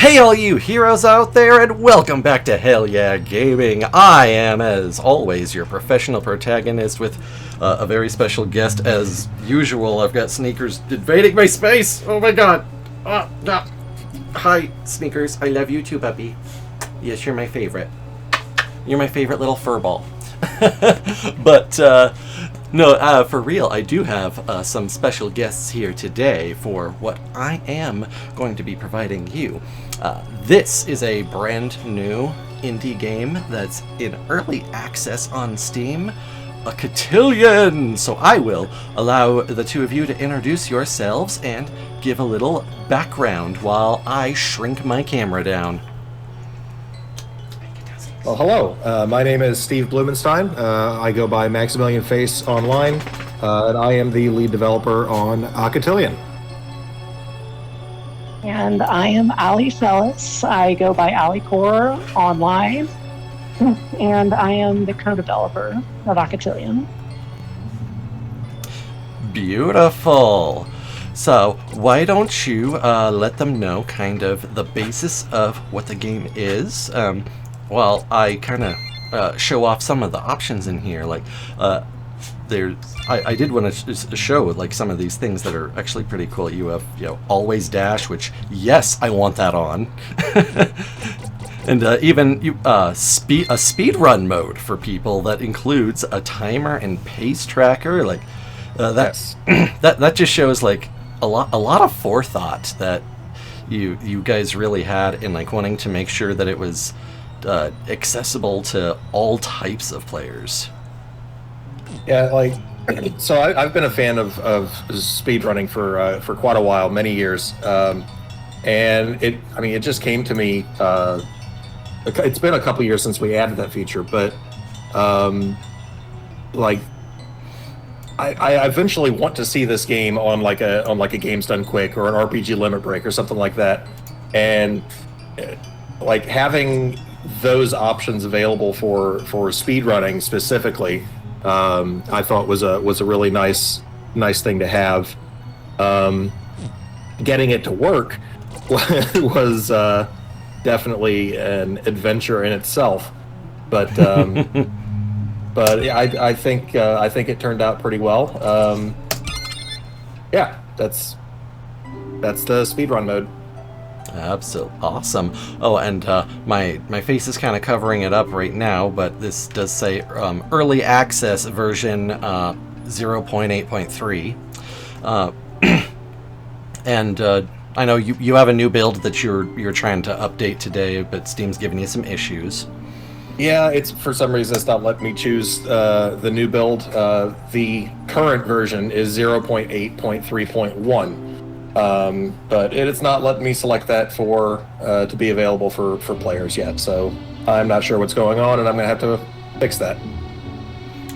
Hey all you heroes out there, and welcome back to Hell Yeah Gaming. I am, as always, your professional protagonist with a very special guest as usual. I've got Sneakers invading my space! Oh my god! No. Hi, Sneakers. I love you too, puppy. Yes, you're my favorite. You're my favorite little furball. But, no, for real, I do have some special guests here today for what I am going to be providing you. This is a brand new indie game that's in early access on Steam, Aqatillion! So I will allow the two of you to introduce yourselves and give a little background while I shrink my camera down. Well, hello. My name is Steve Blumenstein. I go by Maximilian Face online, and I am the lead developer on Aqatillion. And I am Ali Fellis. I go by AliCore online, and I am the co-developer of Aqatillion. Beautiful. So, why don't you let them know kind of the basis of what the game is? Well, I kind of show off some of the options in here. Like, I did want to show like some of these things that are actually pretty cool. You have, always dash, which yes, I want that on, and even a speed run mode for people that includes a timer and pace tracker. Like that's that just shows like a lot of forethought that you guys really had in like wanting to make sure that it was accessible to all types of players. Yeah, like, so I've been a fan of speedrunning for quite a while, many years, and it just came to me. It's been a couple years since we added that feature, but like, I eventually want to see this game on like a Games Done Quick or an RPG Limit Break or something like that, and like having those options available for speedrunning specifically, I thought was a really nice thing to have. Getting it to work was definitely an adventure in itself, but yeah, I think it turned out pretty well. Yeah, that's the speedrun mode. Absolutely awesome. Oh, and my face is kind of covering it up right now, but this does say early access version 0.8.3, and I know you have a new build that you're trying to update today, but Steam's giving you some issues. Yeah, it's for some reason it's not letting me choose the new build. The current version is 0.8.3.1. But it's not letting me select that to be available for players yet, so I'm not sure what's going on, and I'm gonna have to fix that.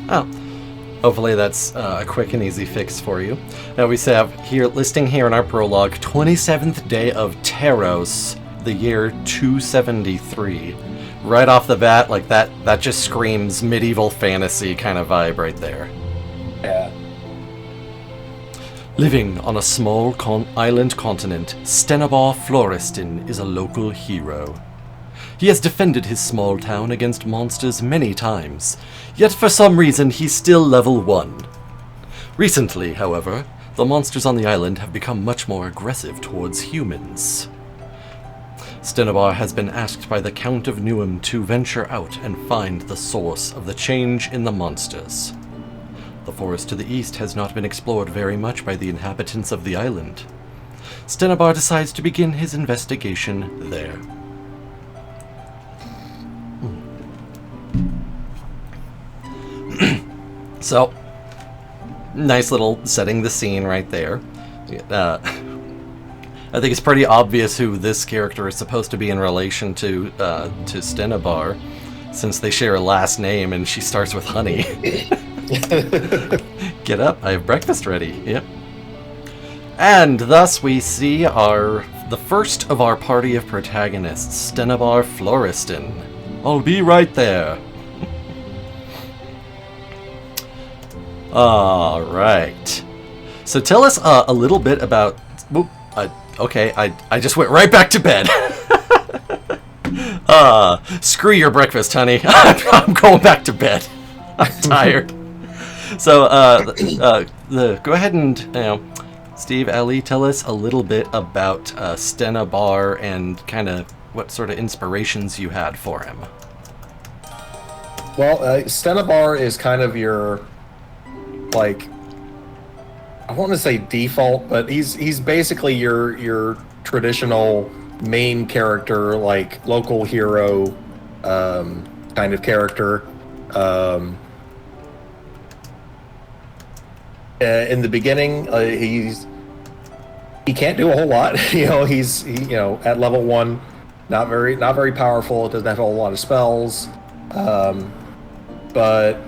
Oh, hopefully that's a quick and easy fix for you. Now we have here listing here in our prologue, 27th day of Teros, the year 273. Right off the bat, like that just screams medieval fantasy kind of vibe right there. Yeah. Living on a small island continent, Stenabor Florestan is a local hero. He has defended his small town against monsters many times, yet for some reason he's still level 1. Recently, however, the monsters on the island have become much more aggressive towards humans. Stenabor has been asked by the Count of Newham to venture out and find the source of the change in the monsters. The forest to the east has not been explored very much by the inhabitants of the island. Stenabor decides to begin his investigation there. So, nice little setting the scene right there. I think it's pretty obvious who this character is supposed to be in relation to Stenabor, since they share a last name and she starts with honey. Get up, I have breakfast ready. Yep. And thus we see the first of our party of protagonists, Stenabor Florestan. I'll be right there. Alright. So tell us a little bit about... okay, I just went right back to bed. Screw your breakfast, honey. I'm going back to bed. I'm tired. So, go ahead and, Steve, Ali, tell us a little bit about Stenabar and kind of what sort of inspirations you had for him. Well, Stenabar is kind of your, like, I want to say default, but he's basically your traditional main character, like local hero kind of character. In the beginning, he can't do a whole lot. He's at level 1, not very powerful. Doesn't have a whole lot of spells. But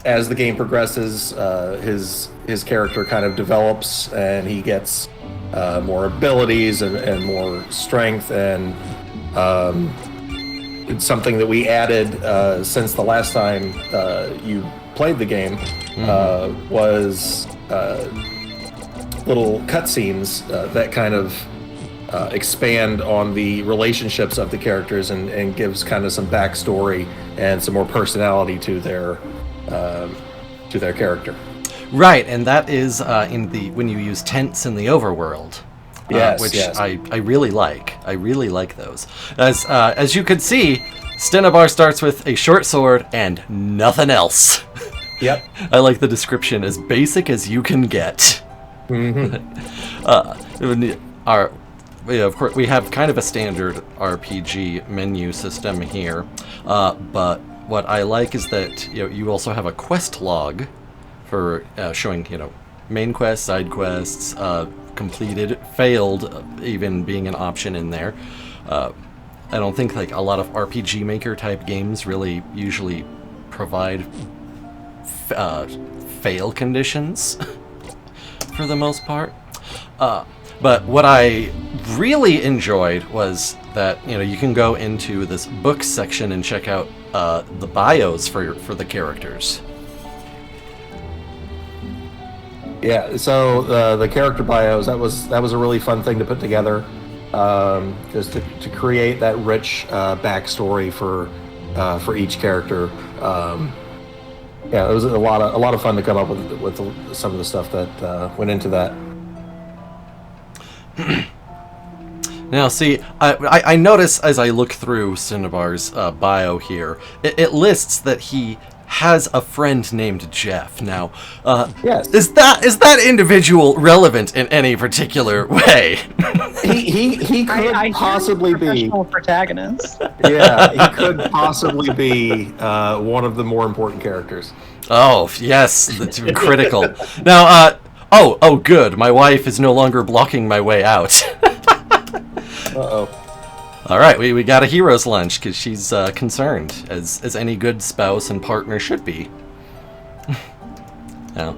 as the game progresses, his character kind of develops, and he gets more abilities and more strength, and it's something that we added since the last time you played the game. Was little cutscenes that kind of expand on the relationships of the characters and gives kind of some backstory and some more personality to their character. Right, and that is when you use tents in the overworld. Which I really like. I really like those. As you can see, Stenabar starts with a short sword and nothing else. Yep. I like the description, as basic as you can get. Of course, we have kind of a standard RPG menu system here, but what I like is that you also have a quest log for showing main quests, side quests, completed, failed, even being an option in there. I don't think like a lot of RPG Maker type games really usually provide fail conditions for the most part. But what I really enjoyed was that you can go into this books section and check out the bios for the characters. Yeah, so the character bios, that was a really fun thing to put together, just to create that rich backstory for each character. Yeah, it was a lot of fun to come up with some of the stuff that went into that. Now, see, I notice as I look through Stenabar's bio here, it lists that he has a friend named Jeff. Now, yes. is that individual relevant in any particular way? He could possibly be professional protagonist. Yeah, he could possibly be one of the more important characters. Oh yes, that's critical. Now, oh, good. My wife is no longer blocking my way out. Uh-oh. All right, we got a hero's lunch because she's concerned, as any good spouse and partner should be. Now,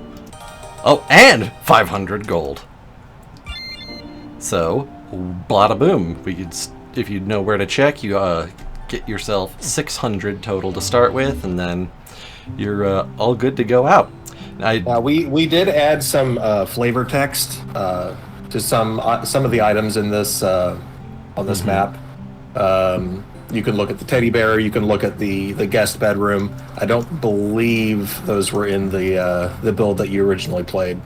oh, and 500 gold. So, bada boom. We could, if you know where to check, you get yourself 600 total to start with, and then you're all good to go out. We did add some flavor text to some of the items in this on this map. You can look at the teddy bear. You can look at the guest bedroom. I don't believe those were in the build that you originally played.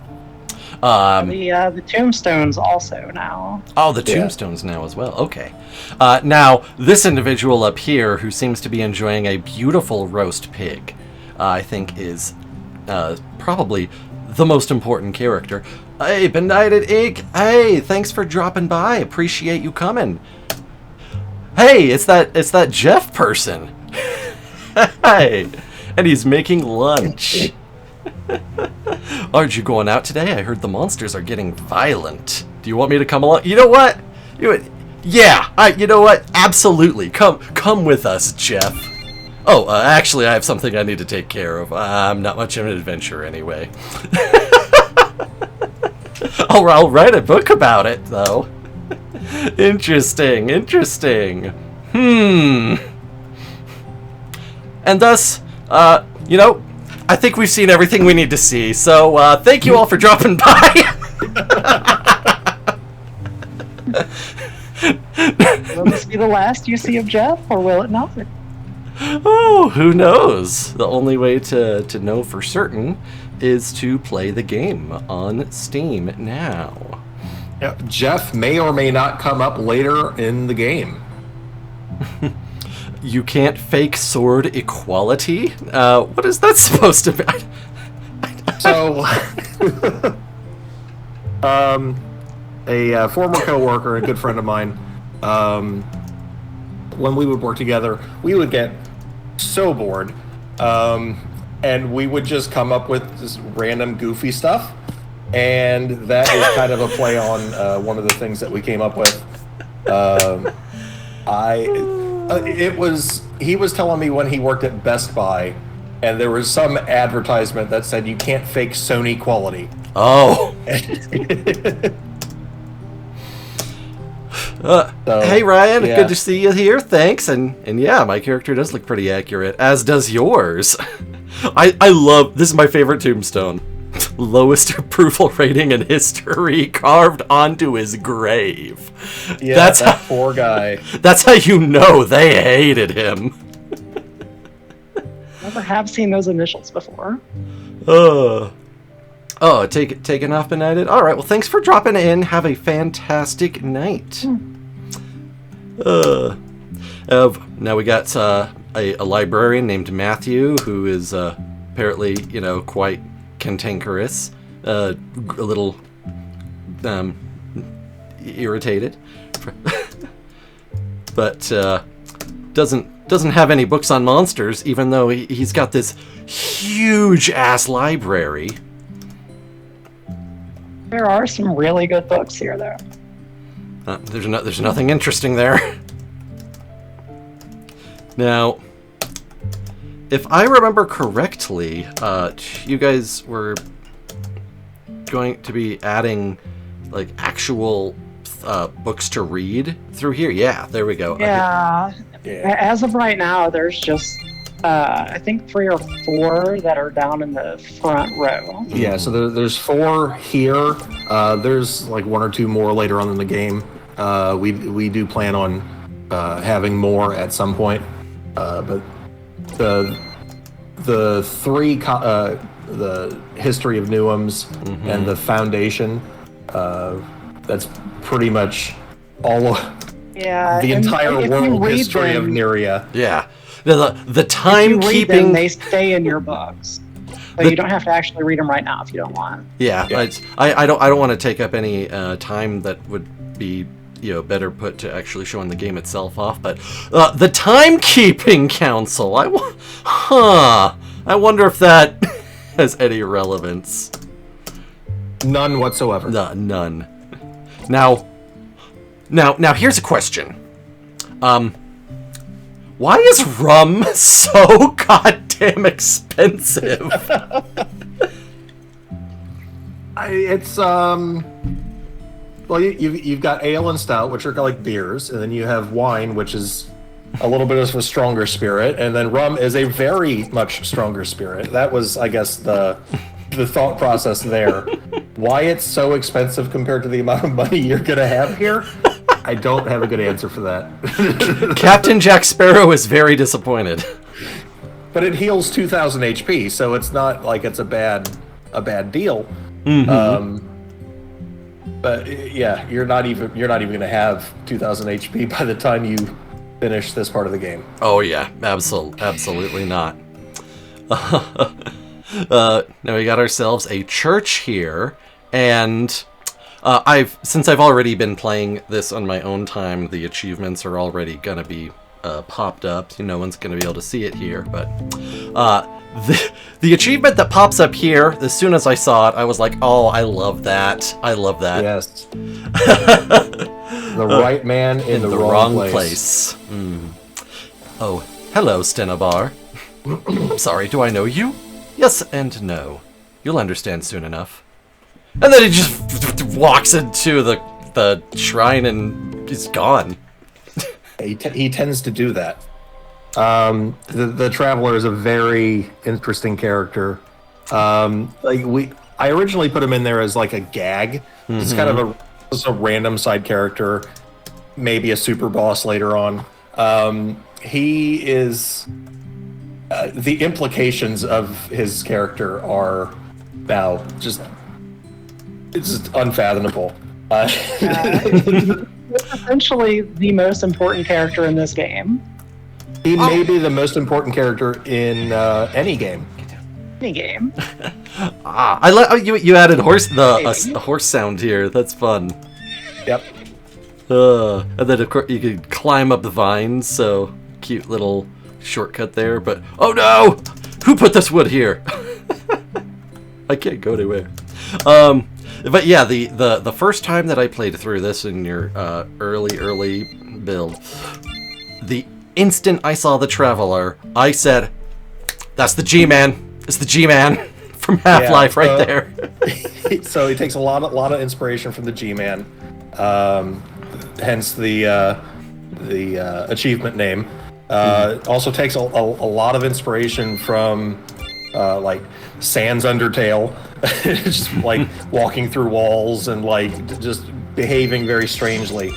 The tombstones also now. Oh, the tombstones now as well. Okay. Now, this individual up here, who seems to be enjoying a beautiful roast pig, I think is probably the most important character. Hey, Benighted Ink. Hey, thanks for dropping by. Appreciate you coming. Hey, it's that Jeff person. Hey, and he's making lunch. Aren't you going out today? I heard the monsters are getting violent. Do you want me to come along? You know what? Yeah. You know what? Absolutely. Come with us, Jeff. Oh, actually, I have something I need to take care of. I'm not much of an adventurer anyway. I'll write a book about it, though. Interesting. And thus, I think we've seen everything we need to see. So, thank you all for dropping by. Will this be the last you see of Jeff, or will it not? Oh, who knows? The only way to know for certain is to play the game on Steam now. Yeah, Jeff may or may not come up later in the game. You can't fake sword equality? What is that supposed to be? So, a former coworker, a good friend of mine, when we would work together, we would get so bored, and we would just come up with this random goofy stuff, and that is kind of a play on one of the things that we came up with. He was telling me when he worked at Best Buy, and there was some advertisement that said you can't fake Sony quality. Oh. Hey Ryan, yeah. Good to see you here. Thanks. And yeah, my character does look pretty accurate, as does yours. I love this is my favorite tombstone. Lowest approval rating in history carved onto his grave. Yeah, that's that poor guy. That's how you know they hated him. Never have seen those initials before. Taken off benighted. All right, well, thanks for dropping in. Have a fantastic night. Now we got a librarian named Matthew, who is apparently, quite cantankerous, a little irritated, but doesn't have any books on monsters, even though he's got this huge ass library. There are some really good books here, though. There's nothing interesting there. Now, if I remember correctly, you guys were going to be adding like actual books to read through here. Yeah, there we go. Yeah. As of right now, there's just I think 3 or 4 that are down in the front row. Yeah, so there's 4 here. There's like 1 or 2 more later on in the game. We do plan on having more at some point, but the 3 the History of Newhams and the Foundation, that's pretty much all of the entire world history of Nyria. Yeah. The timekeeping, they stay in your books, so you don't have to actually read them right now if you don't want. Yeah, I don't want to take up any time that would be better put to actually showing the game itself off. But the Timekeeping Council, I wonder if that has any relevance. None whatsoever. None. Now, here's a question. Why is rum so goddamn expensive? It's well, you've got ale and stout, which are like beers, and then you have wine, which is a little bit of a stronger spirit, and then rum is a very much stronger spirit. That was, I guess, the thought process there. Why it's so expensive compared to the amount of money you're gonna have here? I don't have a good answer for that. Captain Jack Sparrow is very disappointed. But it heals 2,000 HP, so it's not like it's a bad deal. But yeah, you're not even gonna have 2,000 HP by the time you finish this part of the game. Oh yeah, absolutely not. Now we got ourselves a church here, and since I've already been playing this on my own time, the achievements are already gonna be popped up. No one's gonna be able to see it here, but the achievement that pops up here, as soon as I saw it, I was like, oh, I love that. Yes. The right man in the wrong place. Oh, hello, Stenabar. I'm sorry, do I know you? Yes and no. You'll understand soon enough. And then he just walks into the shrine and is gone. He tends to do that. The Traveler is a very interesting character. I originally put him in there as like a gag. It's kind of a random side character, maybe a super boss later on. He is the implications of his character are now just it's just unfathomable. Essentially the most important character in this game. He may be the most important character in any game. Any game. You added a horse sound here. That's fun. Yep. And then of course you could climb up the vines. So cute little shortcut there. But oh no, who put this wood here? I can't go anywhere. But yeah, the first time that I played through this in your early build, the instant I saw the Traveler, I said, "That's the G-Man. It's the G-Man from Half-Life right there." So he takes a lot of inspiration from the G-Man, hence the achievement name. Also takes a lot of inspiration from like Sans Undertale, just like walking through walls and like just behaving very strangely.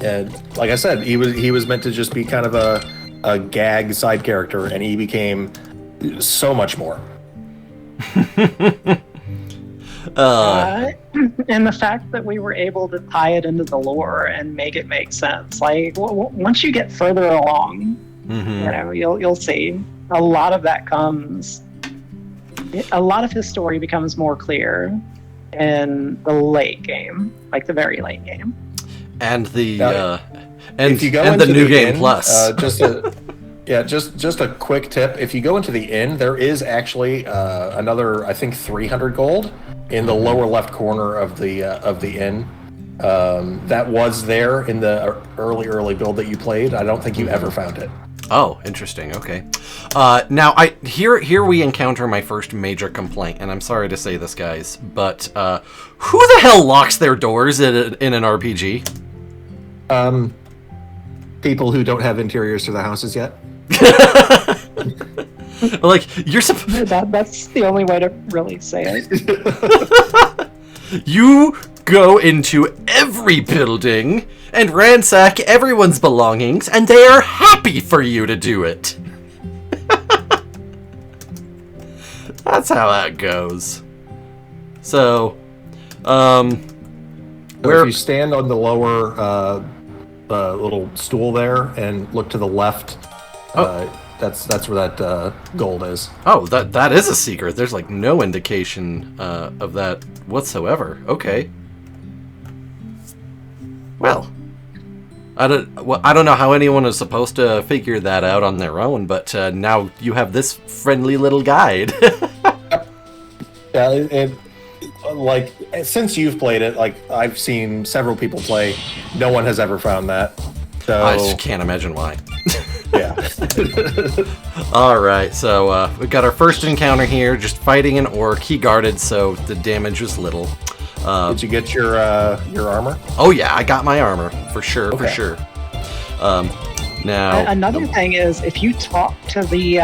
And like I said, he was meant to just be kind of a gag side character, and he became so much more. And the fact that we were able to tie it into the lore and make it make sense, like once you get further along, you know, you'll see a lot of that comes. A lot of his story becomes more clear in the late game, like the very late game. And the if you go and into the new game inn, plus. just a quick tip: if you go into the inn, there is actually another, I think, 300 gold in the lower left corner of the inn. That was there in the early build that you played. I don't think you ever found it. Oh, interesting. Okay. Now, here we encounter my first major complaint, and I'm sorry to say this, guys, but who the hell locks their doors in an RPG? People who don't have interiors to their houses yet. Like you're that's the only way to really say it. You go into every building and ransack everyone's belongings, and they are happy for you to do it. That's how that goes. So, if you stand on the lower little stool there and look to the left, that's where that gold is. Oh, that is a secret. There's like no indication of that whatsoever. Okay. Well, I don't know how anyone is supposed to figure that out on their own, but now you have this friendly little guide. Yeah, and like since you've played it, like I've seen several people play, no one has ever found that. So I just can't imagine why. Yeah. All right, so we got our first encounter here, just fighting an orc. He guarded, so the damage was little. Did you get your armor? Oh yeah, I got my armor for sure. Okay. For sure. Now Another thing is, if you talk to the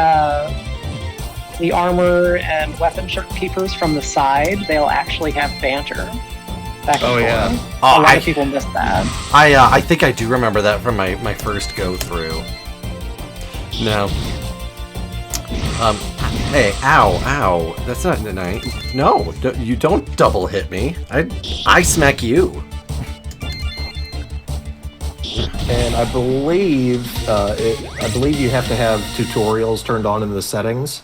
armor and weapon shopkeepers from the side, they'll actually have banter. Back and forth. Yeah. A lot of people miss that. I think I do remember that from my first go through. Now, hey, ow, that's not nice. No, you don't double hit me. I smack you. And I believe you have to have tutorials turned on in the settings.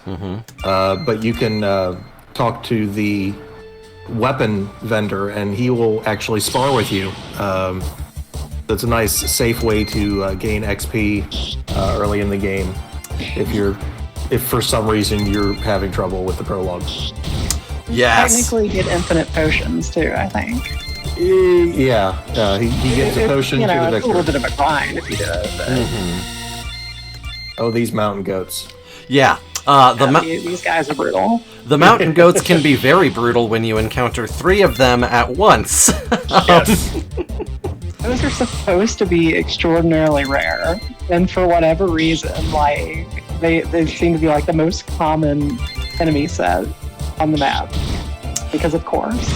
But you can talk to the weapon vendor, and he will actually spar with you. That's a nice, safe way to gain XP early in the game. If for some reason you're having trouble with the prologue. Yes. Technically, get infinite potions too. I think. Yeah, he gives a potion to the it's a victor. little bit of a grind if you do it. But Oh, these mountain goats. Yeah. these guys are brutal. The mountain goats can be very brutal when you encounter 3 of them at once. Yes. Those are supposed to be extraordinarily rare, and for whatever reason, like they seem to be like the most common enemy set on the map. Because of course.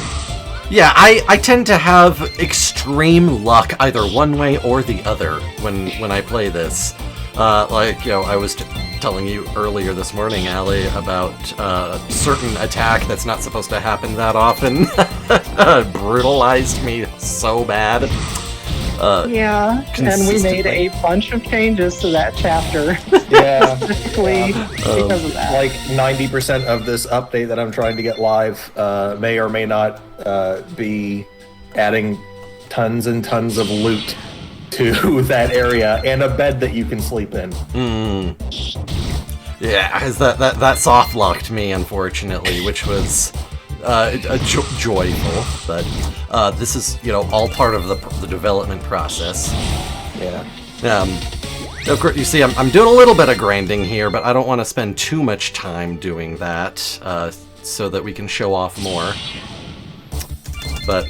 Yeah, I tend to have extreme luck either one way or the other when I play this. Like, you know, I was telling you earlier this morning, Allie, about a certain attack that's not supposed to happen that often. Brutalized me so bad. Yeah, and we made a bunch of changes to that chapter. Yeah, specifically because of that. Like 90% of this update that I'm trying to get live may or may not be adding tons and tons of loot to that area and a bed that you can sleep in. Yeah, because that soft locked me, unfortunately, which was joyful, but this is, you know, all part of the development process. Yeah. Of course, you see, I'm doing a little bit of grinding here, but I don't want to spend too much time doing that, so that we can show off more. But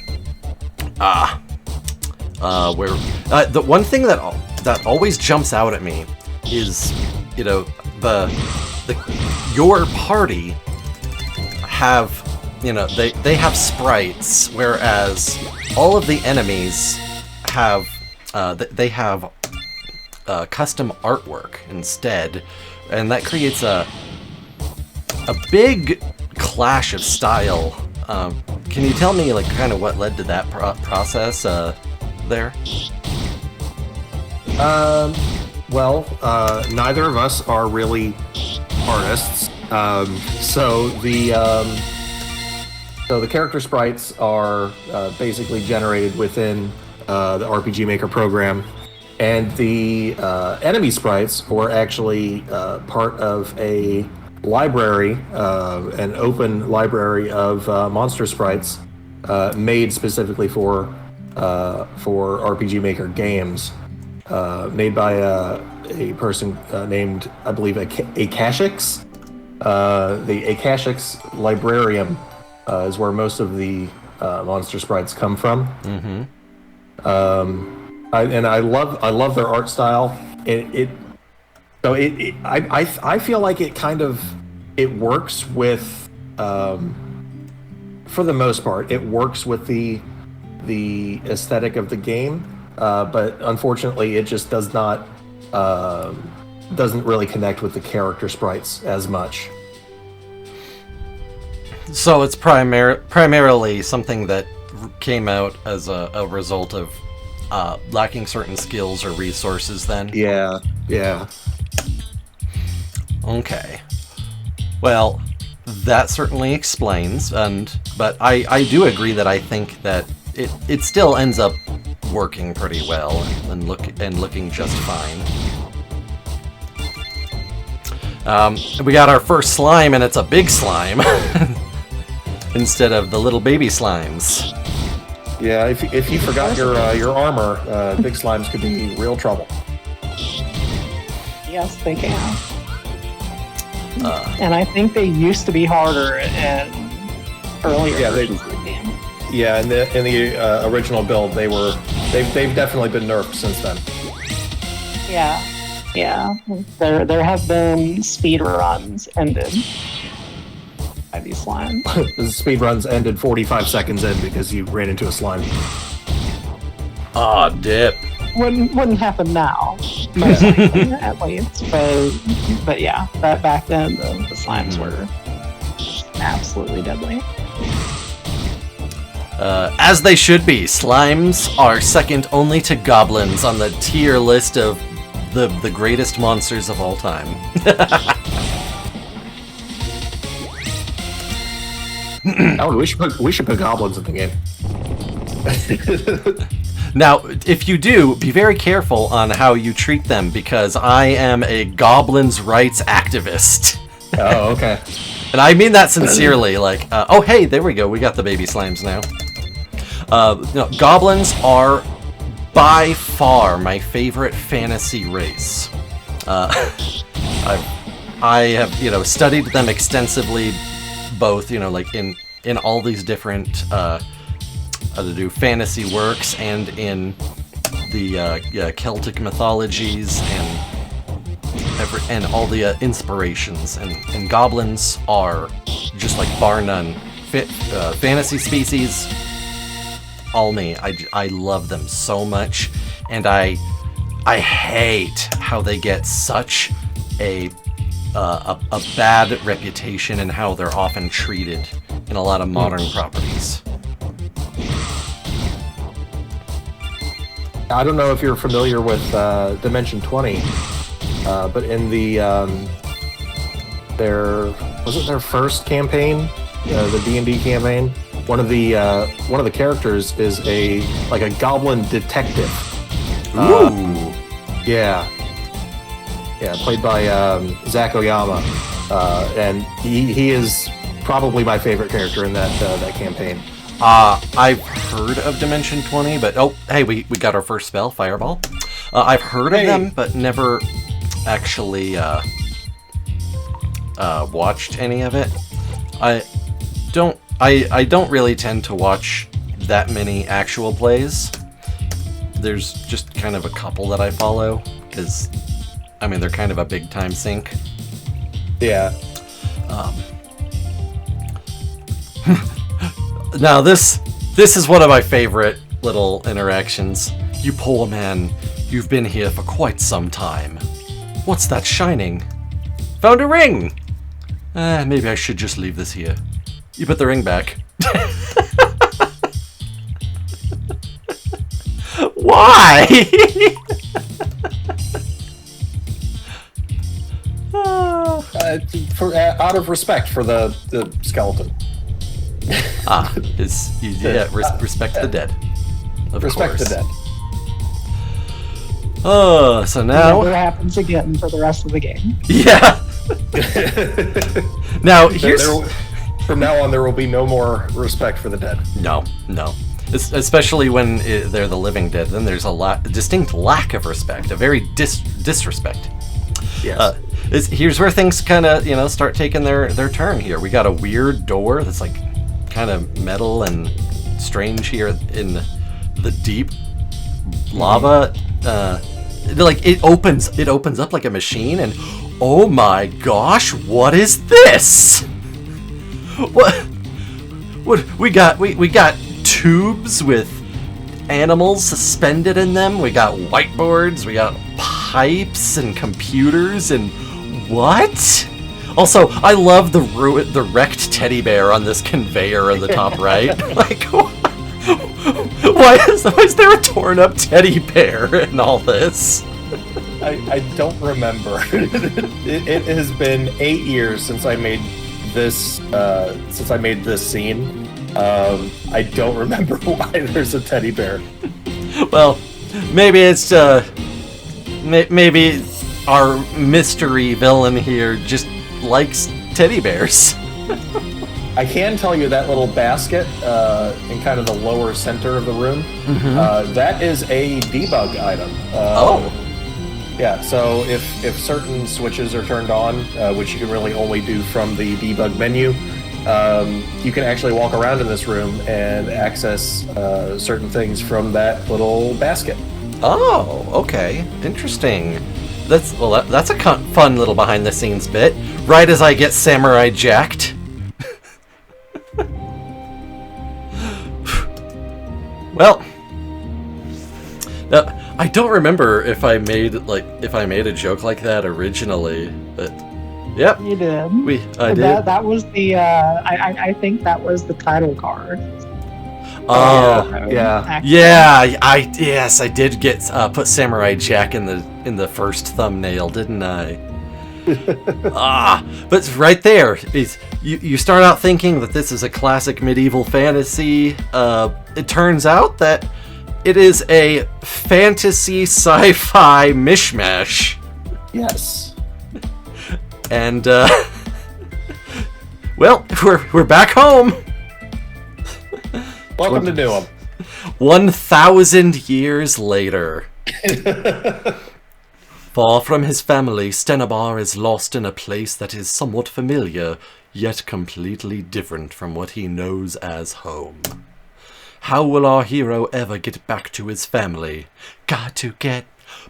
the one thing that always jumps out at me is, you know, your party have, you know, they have sprites, whereas all of the enemies have they have custom artwork instead, and that creates a big clash of style. Can you tell me, like, kind of what led to that process there? Well, neither of us are really artists, so the character sprites are basically generated within the RPG Maker program, and the enemy sprites were actually part of a library, an open library of monster sprites made specifically for RPG Maker games, made by a person named, I believe, Akashix. The Akashix Librarium is where most of the monster sprites come from. Mm-hmm. I love their art style. I feel like it works with, for the most part, it works with the aesthetic of the game, but unfortunately it just doesn't really connect with the character sprites as much. So it's primarily something that came out as a result of lacking certain skills or resources then? Yeah. Okay. Well, that certainly explains, but I do agree that I think that it still ends up working pretty well and looking just fine. We got our first slime, and it's a big slime instead of the little baby slimes. Yeah, if you forgot your armor, big slimes could be real trouble. Yes, they can. And I think they used to be harder in earlier versions of the game. Yeah, in the original build, they've definitely been nerfed since then. Yeah. There have been speed runs ended by these slimes. The speed runs ended 45 seconds in because you ran into a slime. Aw, dip. Wouldn't happen now, most likely, at least. But yeah, back then the slimes were absolutely deadly. As they should be. Slimes are second only to goblins on the tier list of the greatest monsters of all time. Oh, we should put goblins in the game. Now, if you do, be very careful on how you treat them, because I am a goblins' rights activist. Oh, okay. And I mean that sincerely, like, oh hey, there we go, we got the baby slimes now. Goblins are by far my favorite fantasy race. I have, studied them extensively, both, like in all these different fantasy works and in the Celtic mythologies and all the inspirations. And goblins are just like bar none fantasy species all me. I love them so much, and I hate how they get such a bad reputation and how they're often treated in a lot of modern properties. I don't know if you're familiar with Dimension 20, but in the their first campaign, the D&D campaign, one of the characters is a goblin detective. Ooh. Yeah, played by Zach Oyama, and he is probably my favorite character in that campaign. I've heard of Dimension 20, but oh, hey, we got our first spell, Fireball. I've heard of them, but never actually watched any of it. I don't really tend to watch that many actual plays. There's just kind of a couple that I follow, because, I mean, they're kind of a big-time sink. Yeah. Now, this is one of my favorite little interactions. You poor man, you've been here for quite some time. What's that shining? Found a ring! Maybe I should just leave this here. You put the ring back. Why? Out of respect for the skeleton. Respect the dead. Respect the dead. Oh, so now... It never happens again for the rest of the game. Yeah! Now, here's... From now on, there will be no more respect for the dead. No. Especially when they're the living dead, then there's a distinct lack of respect, a very disrespect. Yes. Here's where things kind of, start taking their turn here. We got a weird door that's like kind of metal and strange here in the deep lava. It opens up like a machine, and oh my gosh, what is this? What we got tubes with animals suspended in them. We got whiteboards, we got pipes and computers, and what? Also, I love the wrecked teddy bear on this conveyor in the top right. Like, why is there a torn up teddy bear in all this? I don't remember. It has been 8 years since I made this scene. I don't remember why there's a teddy bear. Well, maybe it's maybe our mystery villain here just likes teddy bears. I can tell you that little basket in kind of the lower center of the room, that is a debug item. Yeah, so if certain switches are turned on, which you can really only do from the debug menu, you can actually walk around in this room and access certain things from that little basket. Oh, okay, interesting. That's a fun little behind-the-scenes bit. Right as I get samurai jacked. Well, I don't remember if I made a joke like that originally, but yep, You did. I did. That was the. I think that was the title card. Oh, yeah. yeah. I did get put Samurai Jack in the first thumbnail, didn't I? But right there, you start out thinking that this is a classic medieval fantasy. It turns out that it is a fantasy sci-fi mishmash. Yes. And well, we're back home. Welcome to Newham. 1,000 years later. Far from his family, Stenabar is lost in a place that is somewhat familiar, yet completely different from what he knows as home. How will our hero ever get back to his family? Got to get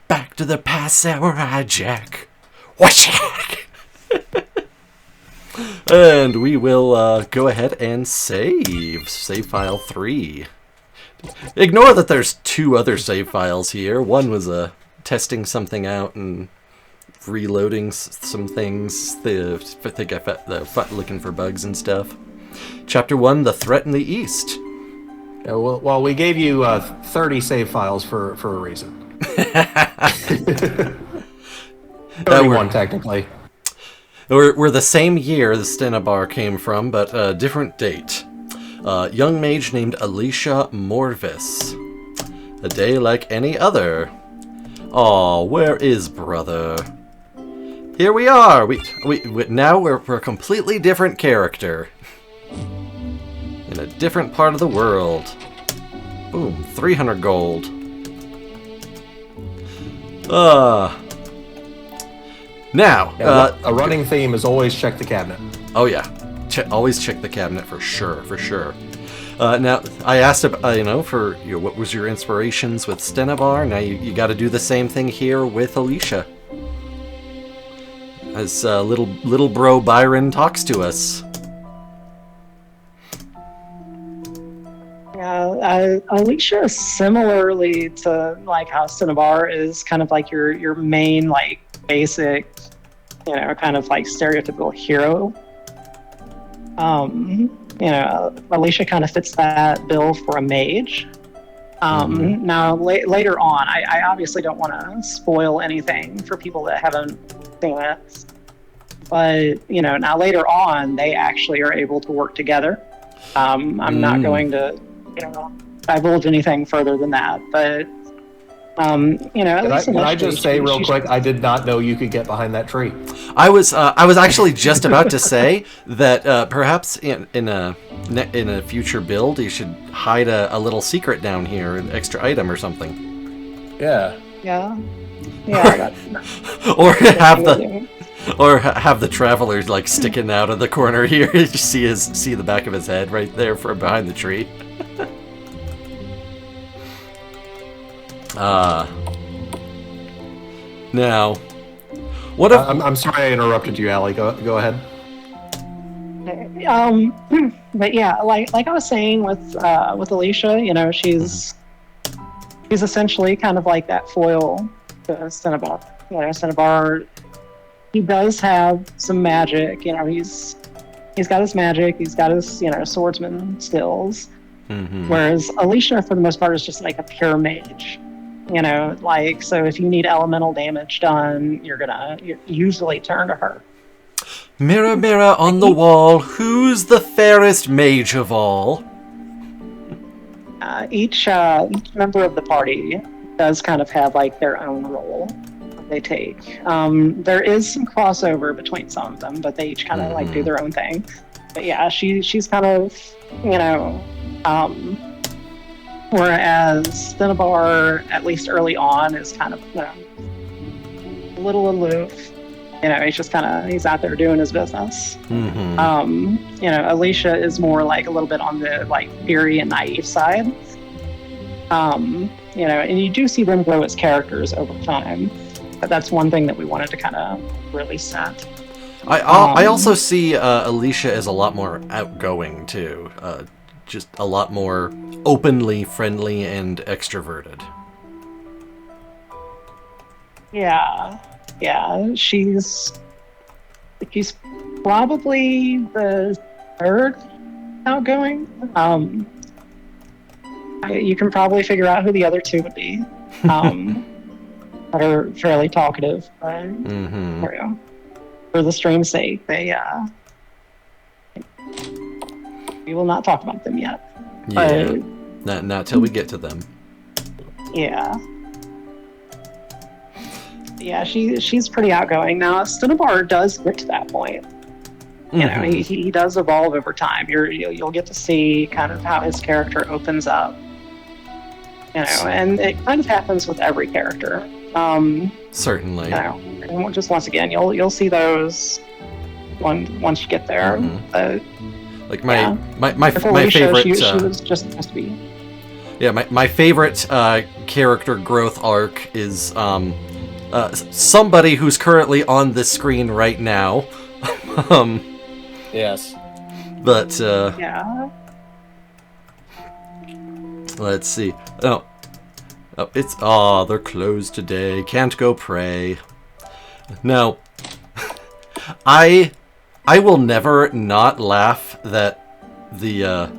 back to the past, Samurai Jack. Washak! And we will go ahead and save file 3. Ignore that there's 2 other save files here. One was testing something out and reloading some things. I think looking for bugs and stuff. Chapter 1, The Threat in the East. Yeah, well, we gave you 30 save files for a reason. 31, technically. We're the same year the Stennabar came from, but a different date. Young mage named Alicia Morvis. A day like any other. Aw, where is brother? Here we are! Now we're a completely different character. In a different part of the world. Boom, 300 gold. Now, a running theme is always check the cabinet. Oh yeah, always check the cabinet for sure. Now, I asked about, for what was your inspirations with Stennabar. Now you got to do the same thing here with Alicia. As little bro Byron talks to us. Alicia, similarly to like how Stennabar is kind of like your main like basic, kind of like stereotypical hero. Alicia kind of fits that bill for a mage. Now later on, I obviously don't want to spoil anything for people that haven't seen it, but now later on they actually are able to work together. I'm not going to divulge anything further than that, but Can I just say real quick, I did not know you could get behind that tree. I was actually just about to say that perhaps in a future build you should hide a little secret down here, an extra item or something. Yeah. Or have the travelers like sticking out of the corner here. You see the back of his head right there from behind the tree. Now, what if... I'm sorry I interrupted you, Allie. Go ahead. But yeah, like I was saying with Alicia, she's essentially kind of like that foil to Stennabar. Stennabar, he does have some magic. He's got his magic. He's got his swordsman skills. Mm-hmm. Whereas Alicia, for the most part, is just like a pure mage. So if you need elemental damage done, you usually turn to her. Mirror, mirror on the wall, who's the fairest mage of all? Each member of the party does kind of have like their own role that they take. There is some crossover between some of them, but they each kind of like do their own thing. But yeah, she's kind of whereas Stennabar, at least early on, is kind of a little aloof. He's just he's out there doing his business. Mm-hmm. Alicia is more like a little bit on the like theory and naive side. And you do see them grow as characters over time. But that's one thing that we wanted to kind of really set. I also see Alicia as a lot more outgoing too. Just a lot more openly friendly and extroverted. Yeah, she's probably the third outgoing. You can probably figure out who the other two would be. That are fairly talkative, but for the stream's sake, we will not talk about them yet. Yeah, not till we get to them. Yeah, she's pretty outgoing. Now, Stennabar does get to that point. He does evolve over time. You'll get to see kind of how his character opens up. And it kind of happens with every character. Certainly. And just once again, you'll see those once you get there. Like my favorite. She was just supposed to be. Yeah, my favorite character growth arc is somebody who's currently on the screen right now. Yes. But Let's see. Oh, it's they're closed today. Can't go pray. Now, I will never not laugh that the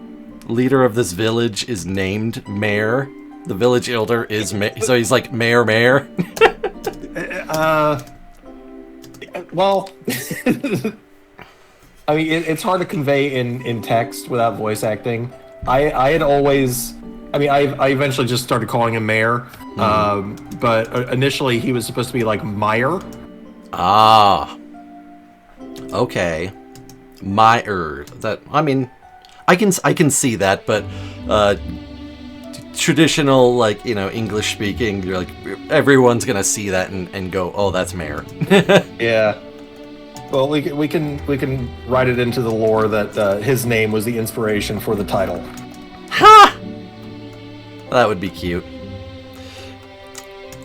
leader of this village is named Mayor. The village elder is so he's like Mayor. Well, I mean, it's hard to convey in text without voice acting. I had always, I mean, I eventually just started calling him Mayor, but initially he was supposed to be like Meyer. Ah, okay, Meyer. That, I mean, I can see that, but traditional, like, you know, English speaking, you're like, everyone's gonna see that and go, oh, that's Mayor. Yeah. Well, we can write it into the lore that his name was the inspiration for the title. Ha! That would be cute.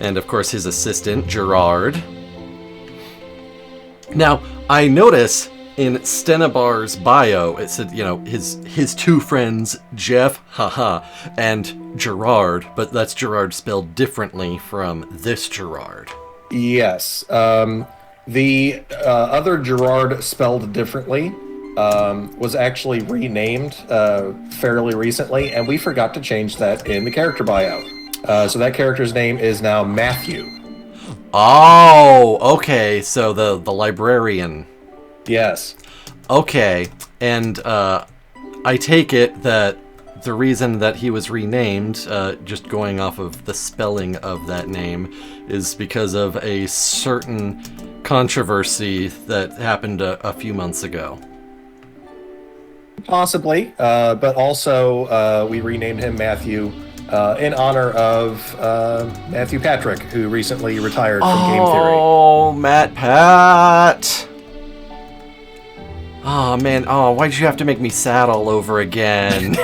And of course, his assistant, Jerred. Now, I notice in Stenabar's bio, it said, you know, his two friends, Jeff, and Jerred, but that's Jerred spelled differently from this Jerred. Yes. The other Jerred spelled differently was actually renamed fairly recently, and we forgot to change that in the character bio. So that character's name is now Matthew. Oh, okay. So the librarian. Yes. Okay, and I take it that the reason that he was renamed, just going off of the spelling of that name, is because of a certain controversy that happened a few months ago. Possibly, but also we renamed him Matthew in honor of Matthew Patrick, who recently retired from Game Theory. Oh, Matt Pat! Oh, man. Oh, why'd you have to make me sad all over again?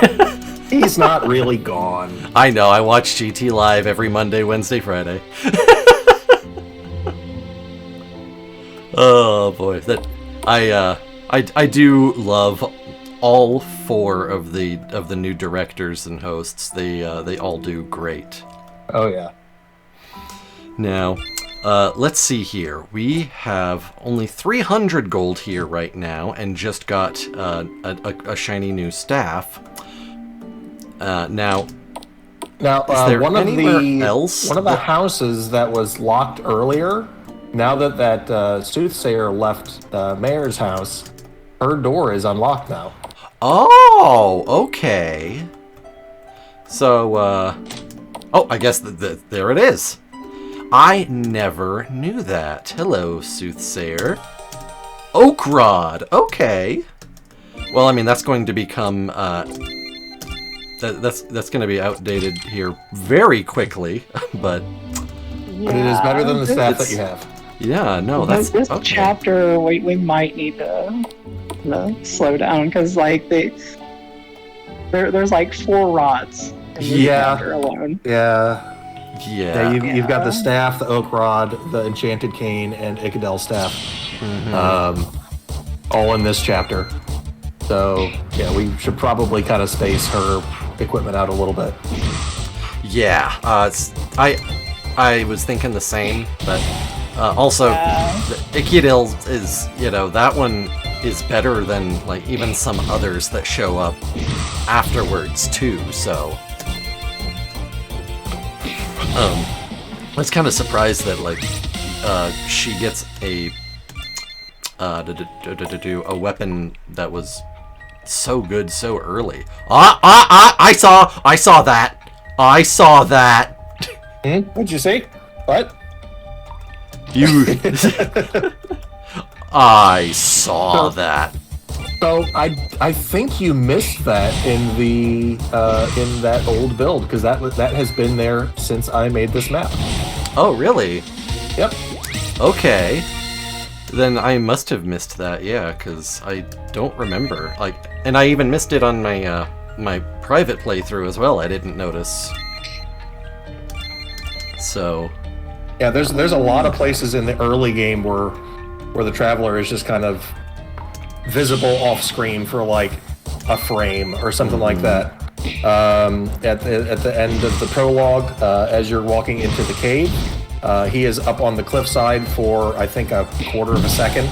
He's not really gone. I know. I watch GT Live every Monday, Wednesday, Friday. Oh boy, that I do love all four of the new directors and hosts. They all do great. Oh yeah. Now, let's see here. We have only 300 gold here right now, and just got a shiny new staff. Now, is there one of the else? houses that was locked earlier, now that soothsayer left Mayor's house, her door is unlocked now. Oh, okay. So, oh, I guess there it is. I never knew that. Hello, soothsayer. Oak rod. Okay. Well, I mean, that's going to become that's going to be outdated here very quickly, but But it is better than the staff that you have. Yeah, no, that's this okay. chapter. We might need to slow down because like there's like 4 rods in this chapter alone. Yeah. You've got the Yeah. staff, the oak rod, the enchanted cane, and Icadel staff, all in this chapter. So yeah, we should probably kind of space her equipment out a little bit. Yeah, I was thinking the same, but also the Aqatillion is, you know, that one is better than like even some others that show up afterwards too. So I was kind of surprised that like she gets a weapon that was so good so early. I saw that. I saw that. What'd you say? What? You. I saw that. So I think you missed that in the in that old build, because that has been there since I made this map. Oh, really? Yep. Okay. Then I must have missed that, yeah, because I don't remember. Like, and I even missed it on my my private playthrough as well. I didn't notice. So. Yeah, there's a lot of places in the early game where the traveler is just kind of visible off screen for like a frame or something like that. at the end of the prologue, as you're walking into the cave. He is up on the cliffside for, I think, a quarter of a second.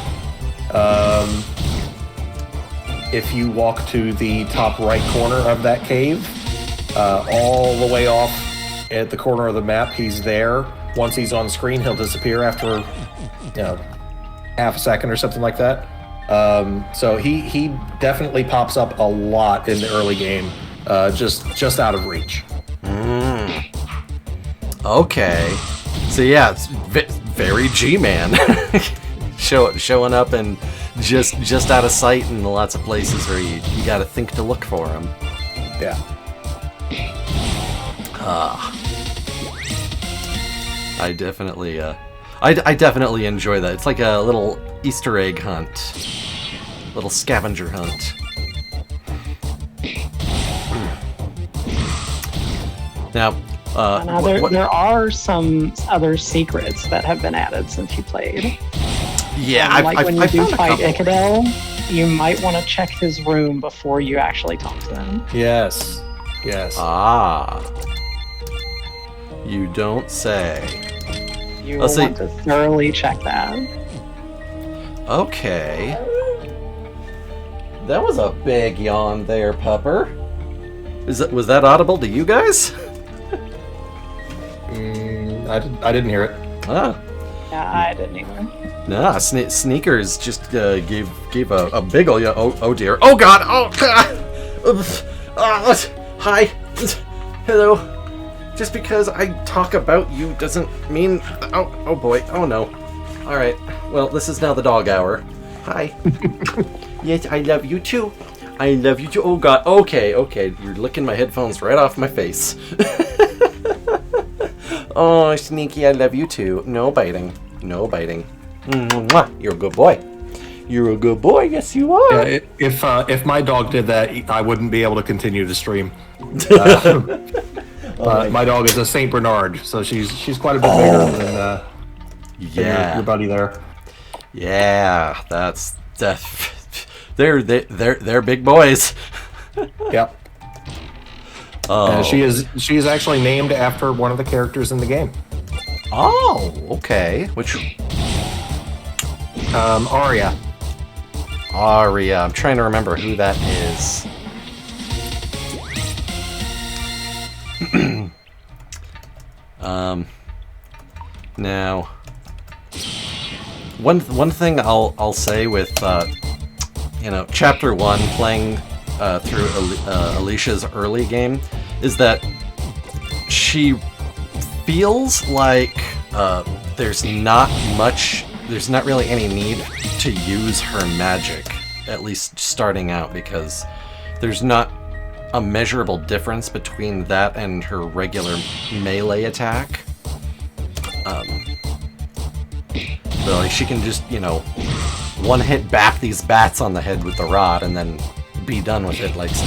If you walk to the top right corner of that cave, all the way off at the corner of the map, he's there. Once he's on screen, he'll disappear after, half a second or something like that. So he definitely pops up a lot in the early game, just out of reach. Okay. So yeah, it's very G-Man. Showing up and just out of sight in lots of places where you got to think to look for him. Yeah. I definitely I definitely enjoy that. It's like a little Easter egg hunt, little scavenger hunt. Now, there are some other secrets that have been added since you played. Yeah, like when you do fight Aqatillion, you might want to check his room before you actually talk to him. Yes. Ah. You don't say. You will want to thoroughly check that. Okay. That was a big yawn there, Pupper. Was that audible to you guys? I didn't hear it. Ah. Yeah, I didn't either. Nah, Sneakers just gave a big oh dear. Oh god! Oh god! Hi! Hello! Just because I talk about you doesn't mean... Oh boy, oh no. Alright, well, this is now the dog hour. Hi. Yes, I love you too. I love you too. Oh god, okay, you're licking my headphones right off my face. Oh, Sneaky, I love you too. No biting. Mwah. You're a good boy. You're a good boy, yes you are. Yeah, if my dog did that, I wouldn't be able to continue to stream. My dog is a Saint Bernard, so she's quite a bit bigger than your buddy there. Yeah, they're big boys. Yep. Oh. She is actually named after one of the characters in the game. Oh, okay. Which? Arya. Arya. I'm trying to remember who that is. Now, one thing I'll say with Chapter 1 playing through Alicia's early game is that she feels like there's not really any need to use her magic, at least starting out, because there's not a measurable difference between that and her regular melee attack. So like she can just, one hit bap these bats on the head with the rod and then be done with it. Like, so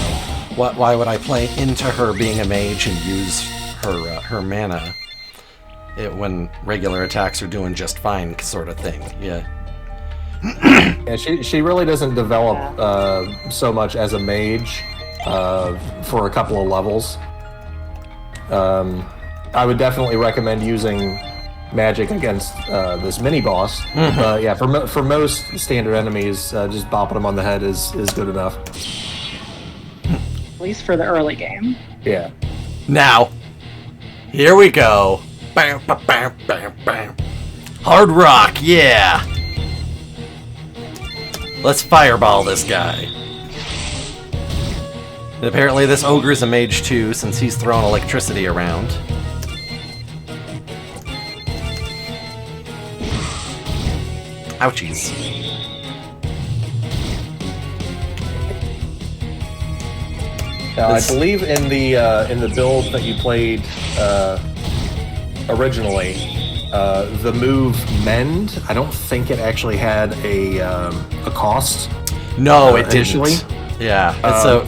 why would I play into her being a mage and use her mana when regular attacks are doing just fine, sort of thing? Yeah. Yeah, she really doesn't develop so much as a mage for a couple of levels. I would definitely recommend using magic against this mini boss. Yeah, for most standard enemies, just bopping them on the head is good enough. At least for the early game. Yeah. Now, here we go. Bam, bam, bam, bam, bam. Hard rock, yeah. Let's fireball this guy. And apparently this ogre's a mage too, since he's throwing electricity around. Ouchies. Now, I believe in the build that you played originally, the move Mend, I don't think it actually had a cost. No, it didn't. Yeah,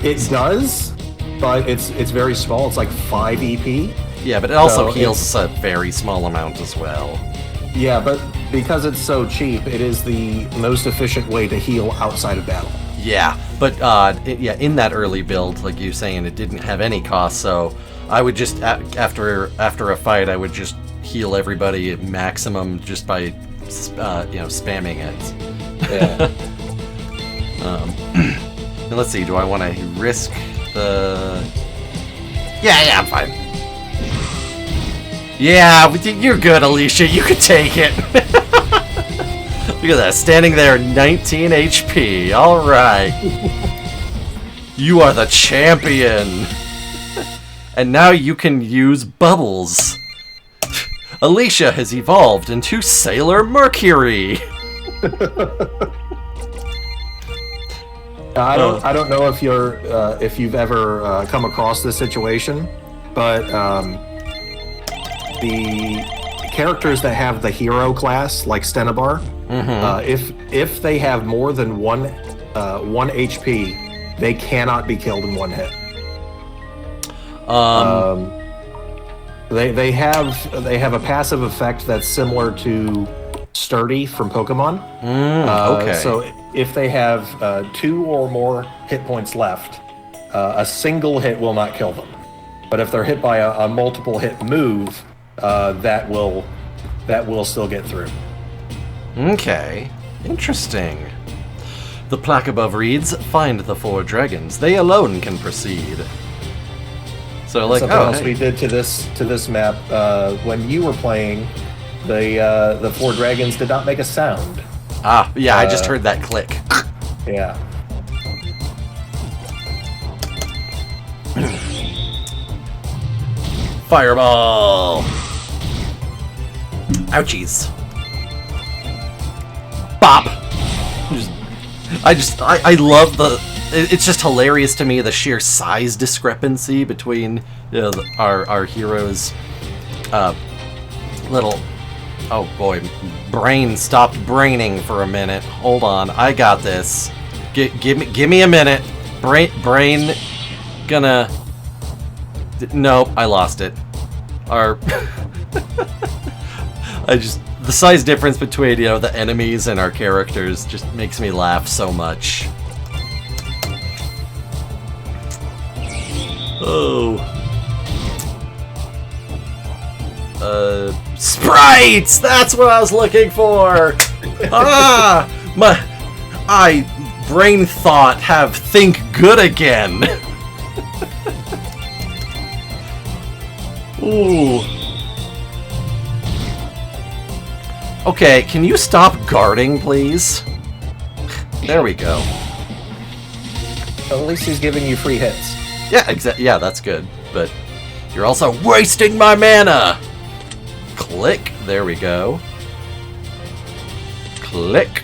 it does, but it's very small. It's like 5 EP. Yeah, but it also heals a very small amount as well. Yeah, but because it's so cheap, it is the most efficient way to heal outside of battle. Yeah, but yeah, in that early build, like you saying, it didn't have any cost, so I would just after a fight, I would just heal everybody at maximum just by spamming it. Yeah. And let's see, do I want to risk the? Yeah, I'm fine. Yeah, you're good, Alicia. You could take it. Look at that, standing there, 19 HP. All right. You are the champion. And now you can use bubbles. Alicia has evolved into Sailor Mercury. I don't know if you've ever come across this situation, but the characters that have the hero class, like Stenabar, if they have more than one HP, they cannot be killed in one hit. They have a passive effect that's similar to Sturdy from Pokemon. Okay. So if they have 2 or more hit points left, a single hit will not kill them. But if they're hit by a multiple hit move, that will still get through. Okay, interesting. The plaque above reads, "Find the 4 dragons. They alone can proceed." So, like, something else we did to this map when you were playing, the 4 dragons did not make a sound. Ah, yeah, I just heard that click. Yeah. Fireball! Ouchies. Bop! I love the... It's just hilarious to me, the sheer size discrepancy between our heroes' little... Oh boy, brain stopped braining for a minute. Hold on, I got this. Give me a minute. Brain gonna... Nope, I lost it. The size difference between, the enemies and our characters just makes me laugh so much. Oh. Sprites! That's what I was looking for! Brain thought have think good again. Ooh. Okay, can you stop guarding, please? There we go. At least he's giving you free hits. Yeah, yeah, that's good. But you're also wasting my mana! Click. There we go. Click.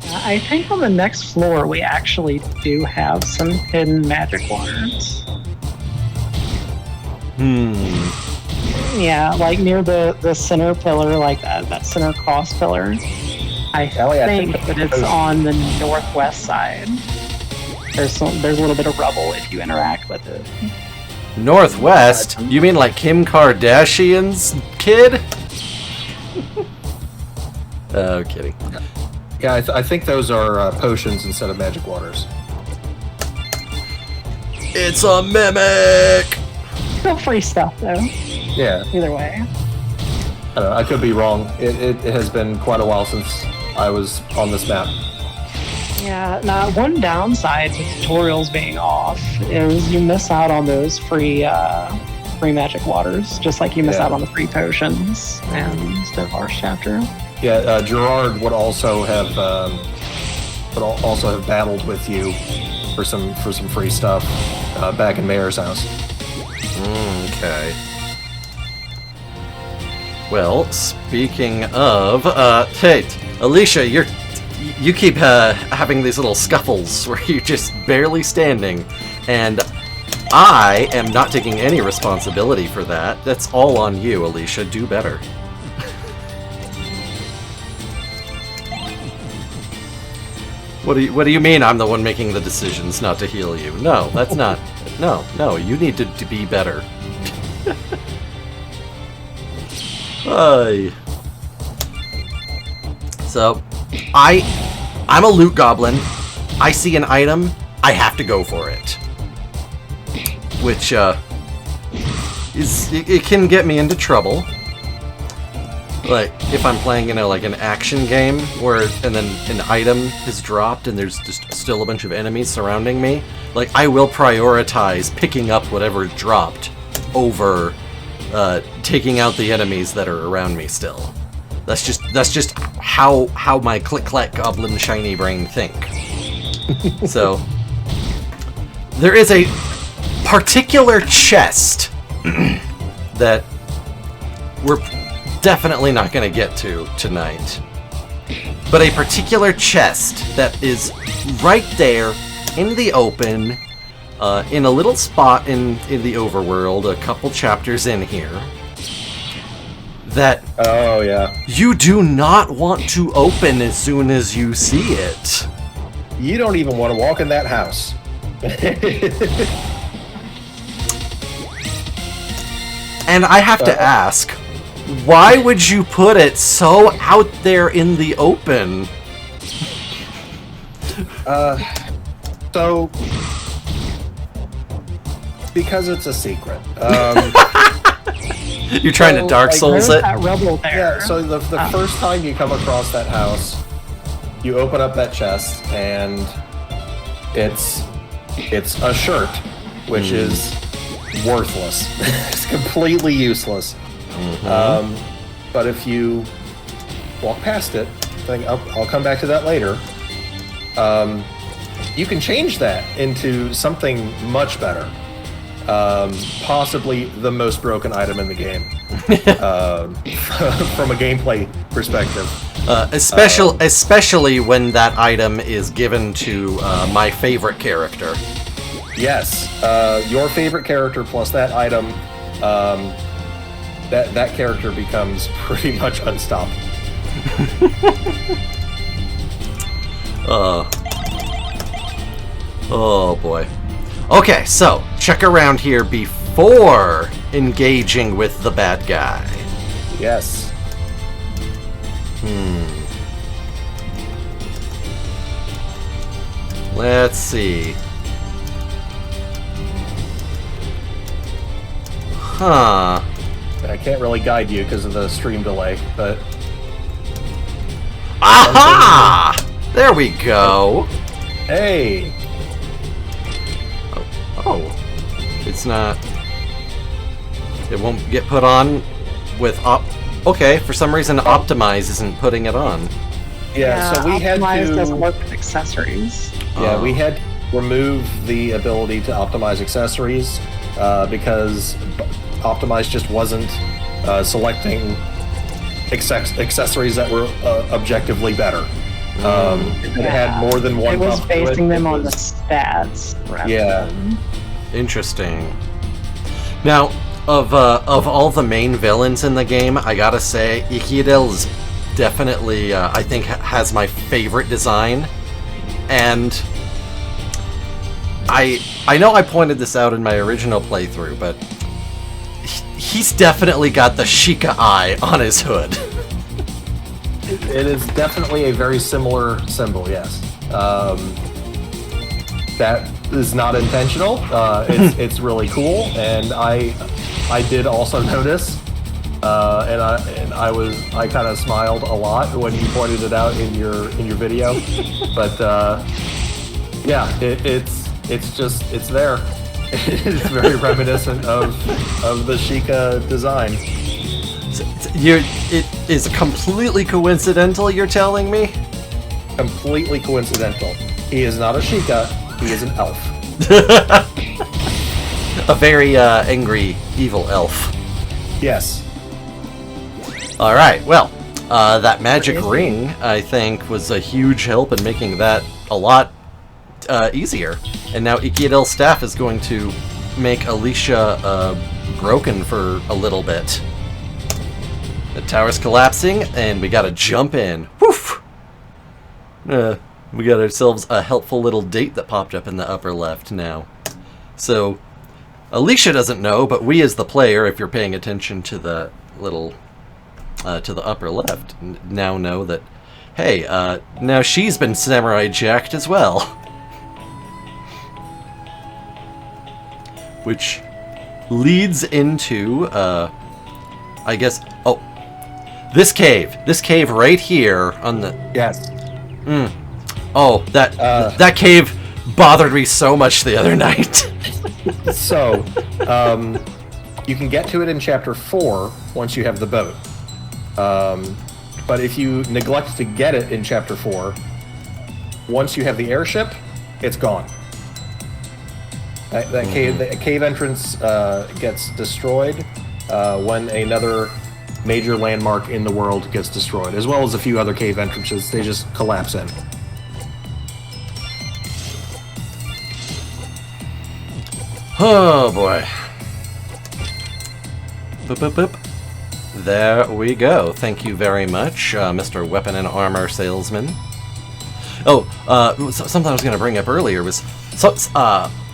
I think on the next floor we actually do have some hidden magic waters. Yeah, like near the center pillar, like that center cross pillar. I think that it's on the northwest side. There's a little bit of rubble if you interact with it. Northwest? You mean like Kim Kardashian's kid? Oh, kidding. Yeah, I think those are potions instead of magic waters. It's a mimic! Still free stuff, though. Yeah. Either way. I don't know, I could be wrong. It has been quite a while since I was on this map. Yeah, now one downside to tutorials being off is you miss out on those free magic waters, just like you miss out on the free potions and the Harsh chapter. Yeah, Jerred would also have battled with you for some free stuff back in Mayor's house. Okay. Well, speaking of, hey, Alicia, you keep having these little scuffles where you're just barely standing, and I am not taking any responsibility for that. That's all on you, Alicia. Do better. What do you mean I'm the one making the decisions not to heal you? No, that's not. No, you need to be better. So, I'm a loot goblin. I see an item, I have to go for it. Which, it can get me into trouble. Like, if I'm playing, like an action game, and then an item is dropped and there's just still a bunch of enemies surrounding me, like, I will prioritize picking up whatever dropped over taking out the enemies that are around me still. That's just how my click-clack goblin shiny brain think. So, there is a particular chest that we're definitely not going to get to tonight. But a particular chest that is right there in the open, in a little spot in the overworld, a couple chapters in here, that Oh, yeah. you do not want to open as soon as you see it. You don't even want to walk in that house. And I have to ask, why would you put it so out there in the open? So, because it's a secret. You're trying to Dark Souls it? That rubble there. Yeah, so the first time you come across that house, you open up that chest, and it's a shirt, which is worthless. It's completely useless. But if you walk past it, I'll come back to that later. You can change that into something much better. Possibly the most broken item in the game, from a gameplay perspective. Especially when that item is given to my favorite character. Yes, your favorite character plus that item, that character becomes pretty much unstoppable. Oh boy. Okay, so check around here before engaging with the bad guy. Yes. Let's see. Huh. I can't really guide you because of the stream delay, but... Aha! There we go. Hey! Oh. It's not... It won't get put on with Okay, for some reason Optimize isn't putting it on. Yeah, so we had Optimize doesn't to... work with accessories. Yeah, we had to remove the ability to optimize accessories because Optimize just wasn't selecting accessories that were objectively better. It had more than one. It was bump to basing them on the was- stats. Yeah. Interesting. Now, of all the main villains in the game, I gotta say, Aqatillion is definitely, I think, has my favorite design. And I know I pointed this out in my original playthrough, but he's definitely got the Sheikah eye on his hood. It is definitely a very similar symbol, yes. That is not intentional. It's really cool, and I did also notice, and I kind of smiled a lot when you pointed it out in your video. But yeah, it's there. It's very reminiscent of the Sheikah design. It is completely coincidental, you're telling me? Completely coincidental. He is not a Sheikah, he is an elf. A very angry, evil elf. Yes. Alright, well, that magic ring, I think, was a huge help in making that a lot easier. And now Aqatilion's staff is going to make Alicia broken for a little bit. The tower's collapsing, and we gotta jump in. Woof! We got ourselves a helpful little date that popped up in the upper left now. So, Alicia doesn't know, but we as the player, if you're paying attention to the little, to the upper left, now know that, hey, now she's been samurai jacked as well. which leads into, I guess, this cave right here on the... Yes. Oh, that cave bothered me so much the other night. So, you can get to it in Chapter 4 once you have the boat. But if you neglect to get it in Chapter 4, once you have the airship, it's gone. That cave entrance gets destroyed when another major landmark in the world gets destroyed, as well as a few other cave entrances. They just collapse in. Oh boy. Boop, boop, boop. There we go. Thank you very much, Mr. Weapon and Armor Salesman. Oh, something I was going to bring up earlier was...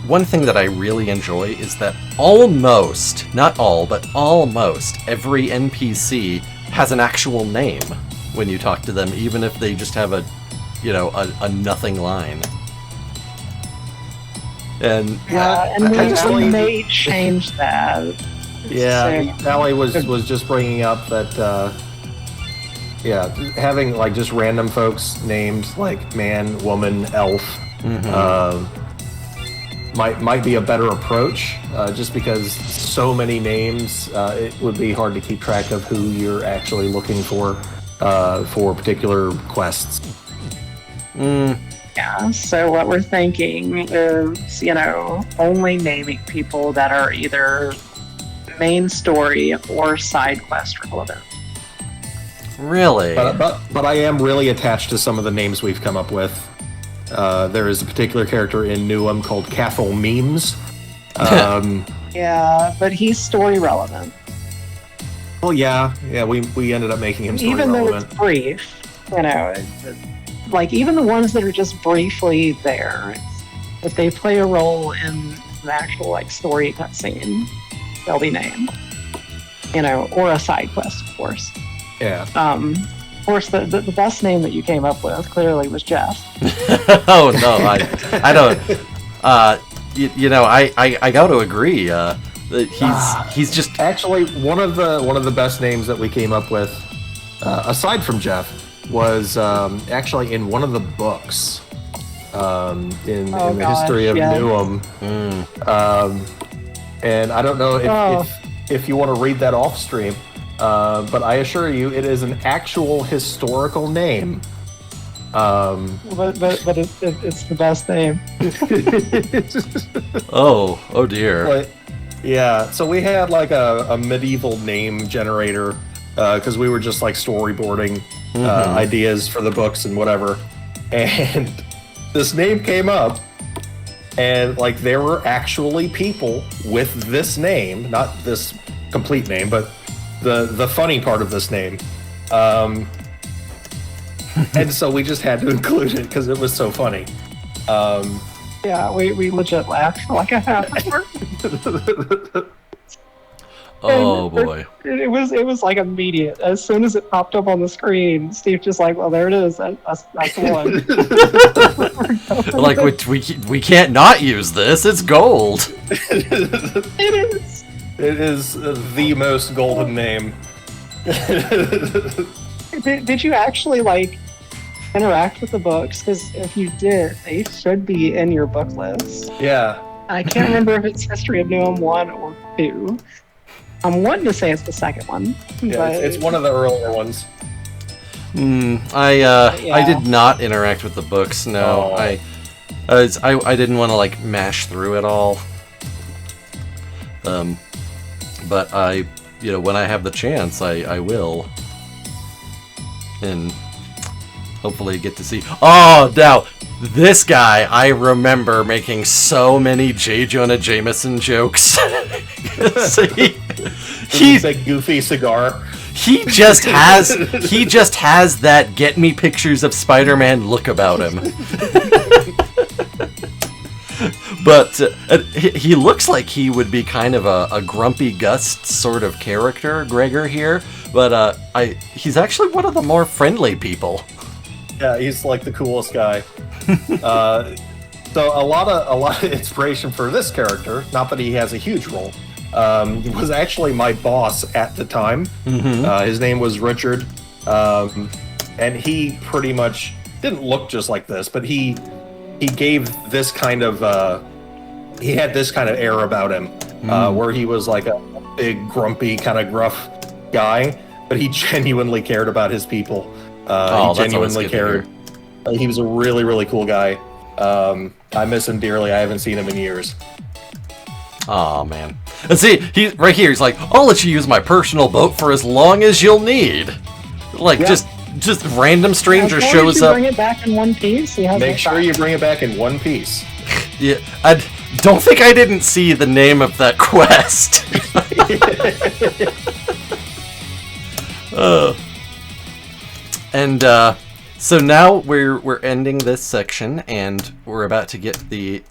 one thing that I really enjoy is that almost, not all, but almost every NPC has an actual name when you talk to them, even if they just have a nothing line. And we may change that. Yeah, Allie was just bringing up that having like just random folks named like man, woman, elf might be a better approach, just because so many names, it would be hard to keep track of who you're actually looking for particular quests. Yeah, so what we're thinking is, only naming people that are either main story or side quest relevant. Really? But I am really attached to some of the names we've come up with. There is a particular character in Newham called Cathal Memes. Yeah, but he's story relevant. Well, yeah, we ended up making him story relevant. Even though it's brief, like even the ones that are just briefly there, if they play a role in an actual like story cutscene, they'll be named. Or a side quest, of course. Yeah. Of course, the best name that you came up with clearly was Jeff. Oh no, I don't. I got to agree. He's just actually one of the best names that we came up with, aside from Jeff, was actually in one of the books in the history of Newham. And I don't know if you want to read that off stream. But I assure you, it is an actual historical name. But it's the best name. oh dear. But, yeah, so we had like a medieval name generator because we were just like storyboarding ideas for the books and whatever. And this name came up, and like there were actually people with this name, not this complete name, but the funny part of this name, and so we just had to include it because it was so funny. Yeah, we legit laughed for like a half hour. Oh boy! It was like immediate. As soon as it popped up on the screen, Steve just like, well, there it is. That's the one. Like we can't not use this. It's gold. It is. It is the most golden name. Did you actually like interact with the books? Because if you did, they should be in your book list. Yeah. I can't remember if it's History of Newham 1 or 2. I'm wanting to say it's the second one. Yeah, it's one of the earlier ones. I did not interact with the books. No, I didn't want to like mash through it all. But when I have the chance, I will. And hopefully get to see... Oh, now, this guy, I remember making so many J. Jonah Jameson jokes. He's a goofy cigar. He just has that get me pictures of Spider-Man look about him. But he looks like he would be kind of a grumpy Gus sort of character, Gregor here. But he's actually one of the more friendly people. Yeah, he's like the coolest guy. So a lot of inspiration for this character, not that he has a huge role, was actually my boss at the time. His name was Richard, and he pretty much didn't look just like this, but he gave this kind of he had this kind of air about him, where he was like a big, grumpy, kind of gruff guy, but he genuinely cared about his people. He genuinely cared. He was a really, really cool guy. I miss him dearly. I haven't seen him in years. Oh man. And see, he's right here. He's like, I'll let you use my personal boat for as long as you'll need. Like, just random stranger shows up. Bring it back in one piece. Make sure you bring it back in one piece. Yeah, I don't think I didn't see the name of that quest. So now we're ending this section, and we're about to get the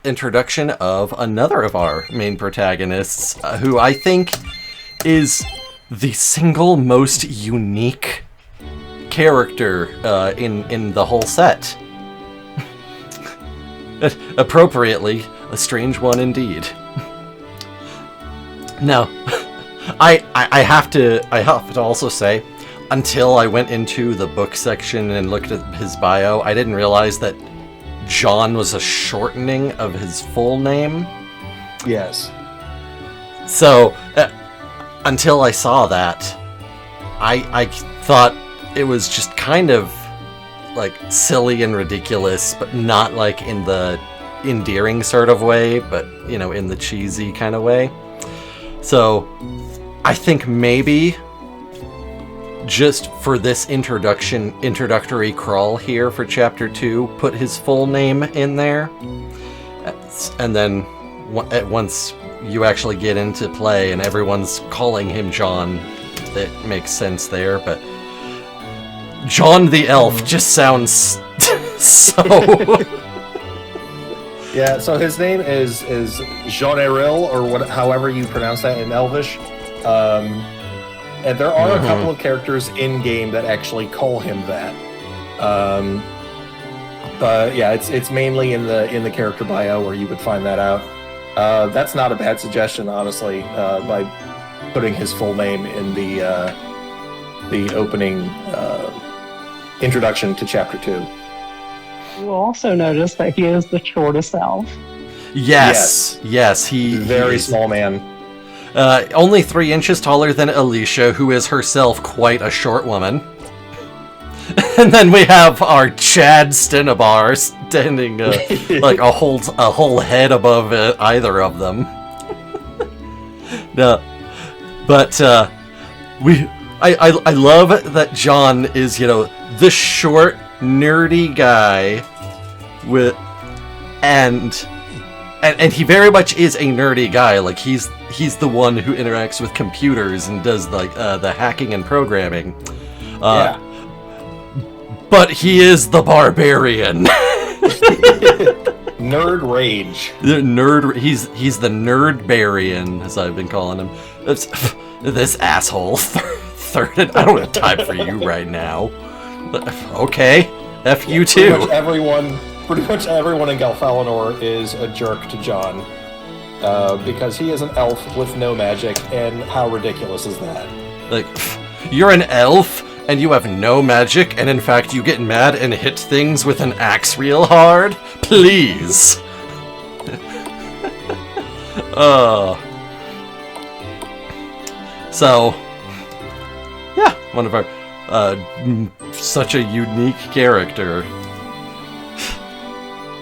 introduction of another of our main protagonists, who I think is the single most unique character in the whole set. Appropriately, a strange one indeed. Now, I have to also say, until I went into the book section and looked at his bio, I didn't realize that John was a shortening of his full name. Yes. So, until I saw that, I thought it was just kind of like silly and ridiculous, but not like in the endearing sort of way, but in the cheesy kind of way. So, I think maybe just for this introductory crawl here for Chapter 2, put his full name in there. And then once you actually get into play and everyone's calling him John, it makes sense there. But John the Elf just sounds so... Yeah, so his name is Jean Eril, or however you pronounce that in Elvish. And there are a couple of characters in game that actually call him that. But yeah, it's mainly in the character bio where you would find that out. That's not a bad suggestion, honestly, by putting his full name in the opening introduction to Chapter 2. You will also notice that he is the shortest elf. Yes, he very small man. Only 3 inches taller than Alicia, who is herself quite a short woman. And then we have our Chad Stenabar standing like a whole head above either of them. No, but I love that John is the short nerdy guy with and he very much is a nerdy guy. Like he's the one who interacts with computers and does like the hacking and programming. But he is the barbarian. Nerd rage. He's the nerd-barian, as I've been calling him. This asshole. Third, I don't have time for you right now. Okay, F you too. Pretty much everyone in Galfalinor is a jerk to John. Because he is an elf with no magic, and how ridiculous is that? Like, you're an elf, and you have no magic, and in fact you get mad and hit things with an axe real hard? Please! So, yeah, one of our, such a unique character.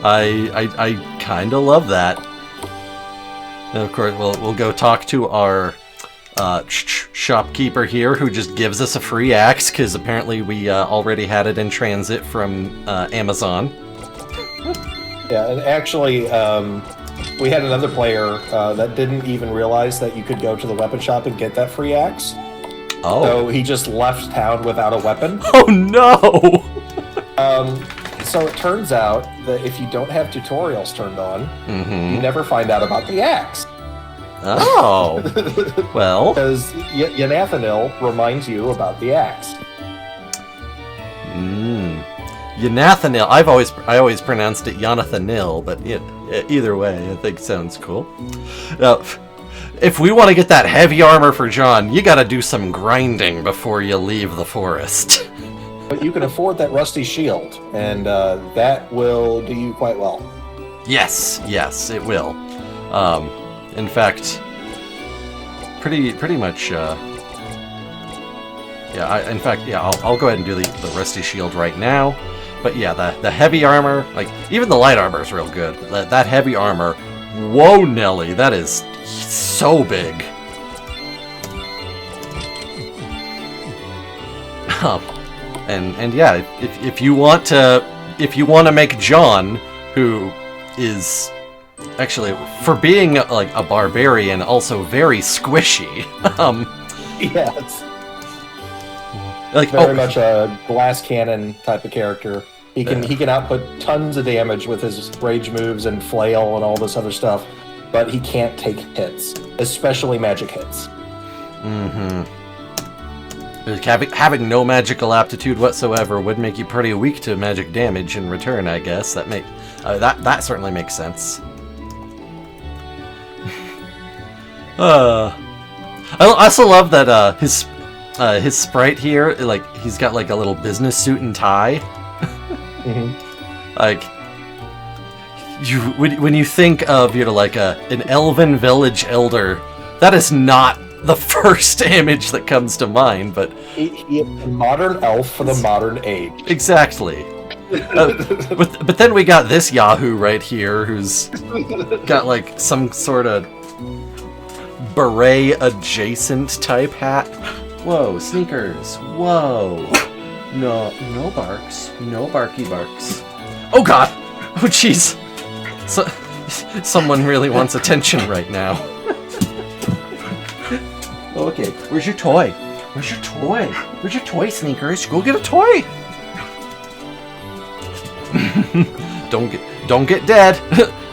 I kinda love that. And of course, we'll go talk to our shopkeeper here, who just gives us a free axe, because apparently we already had it in transit from Amazon. Yeah, and actually, we had another player that didn't even realize that you could go to the weapon shop and get that free axe. Oh. So he just left town without a weapon. Oh no! So it turns out that if you don't have tutorials turned on, you never find out about the axe. Oh, well. Because Yanathanil reminds you about the axe. Yanathanil. I always pronounced it Yanathanil, but either way, I think sounds cool. Now, if we want to get that heavy armor for John, you got to do some grinding before you leave the forest. But you can afford that rusty shield, and that will do you quite well. Yes, it will. In fact, pretty much. I'll go ahead and do the rusty shield right now. But yeah, the heavy armor, like even the light armor is real good. That heavy armor, whoa, Nelly, that is so big. And yeah, if you want to make John, who is actually, for being like a barbarian, also very squishy. Yes. Like very much a glass cannon type of character. He can output tons of damage with his rage moves and flail and all this other stuff, but he can't take hits, especially magic hits. Mm-hmm. Having no magical aptitude whatsoever would make you pretty weak to magic damage in return, I guess. That certainly makes sense. I also love that his sprite here, like he's got like a little business suit and tie. Mm-hmm. Like when you think of like an elven village elder, that is not the first image that comes to mind, but he is a modern elf for the modern age. Exactly. But then we got this Yahoo right here, who's got like some sort of beret adjacent type hat. Whoa, sneakers. Whoa. No barks. No barky barks. Oh god. Oh jeez. Someone really wants attention right now. Okay, where's your toy? Where's your toy? Where's your toy, Sneakers? Go get a toy. Don't get dead.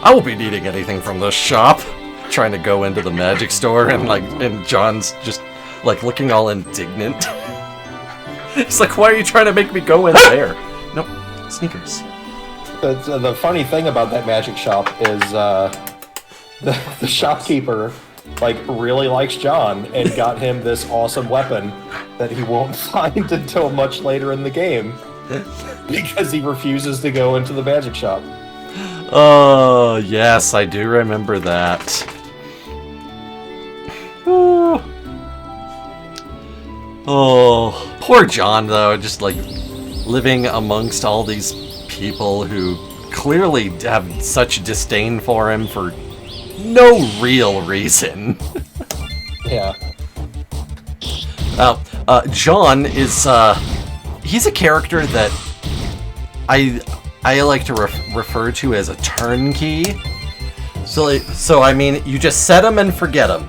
I won't be needing anything from this shop. Trying to go into the magic store and John's just like looking all indignant. He's like, why are you trying to make me go in there? Nope, Sneakers. The funny thing about that magic shop is the shopkeeper like really likes John and got him this awesome weapon that he won't find until much later in the game because he refuses to go into the magic shop. Oh, yes, I do remember that. Ooh. Oh, poor John, though, just like living amongst all these people who clearly have such disdain for him for no real reason. Yeah. John is, he's a character that I like to refer to as a turnkey. So I mean, you just set him and forget him.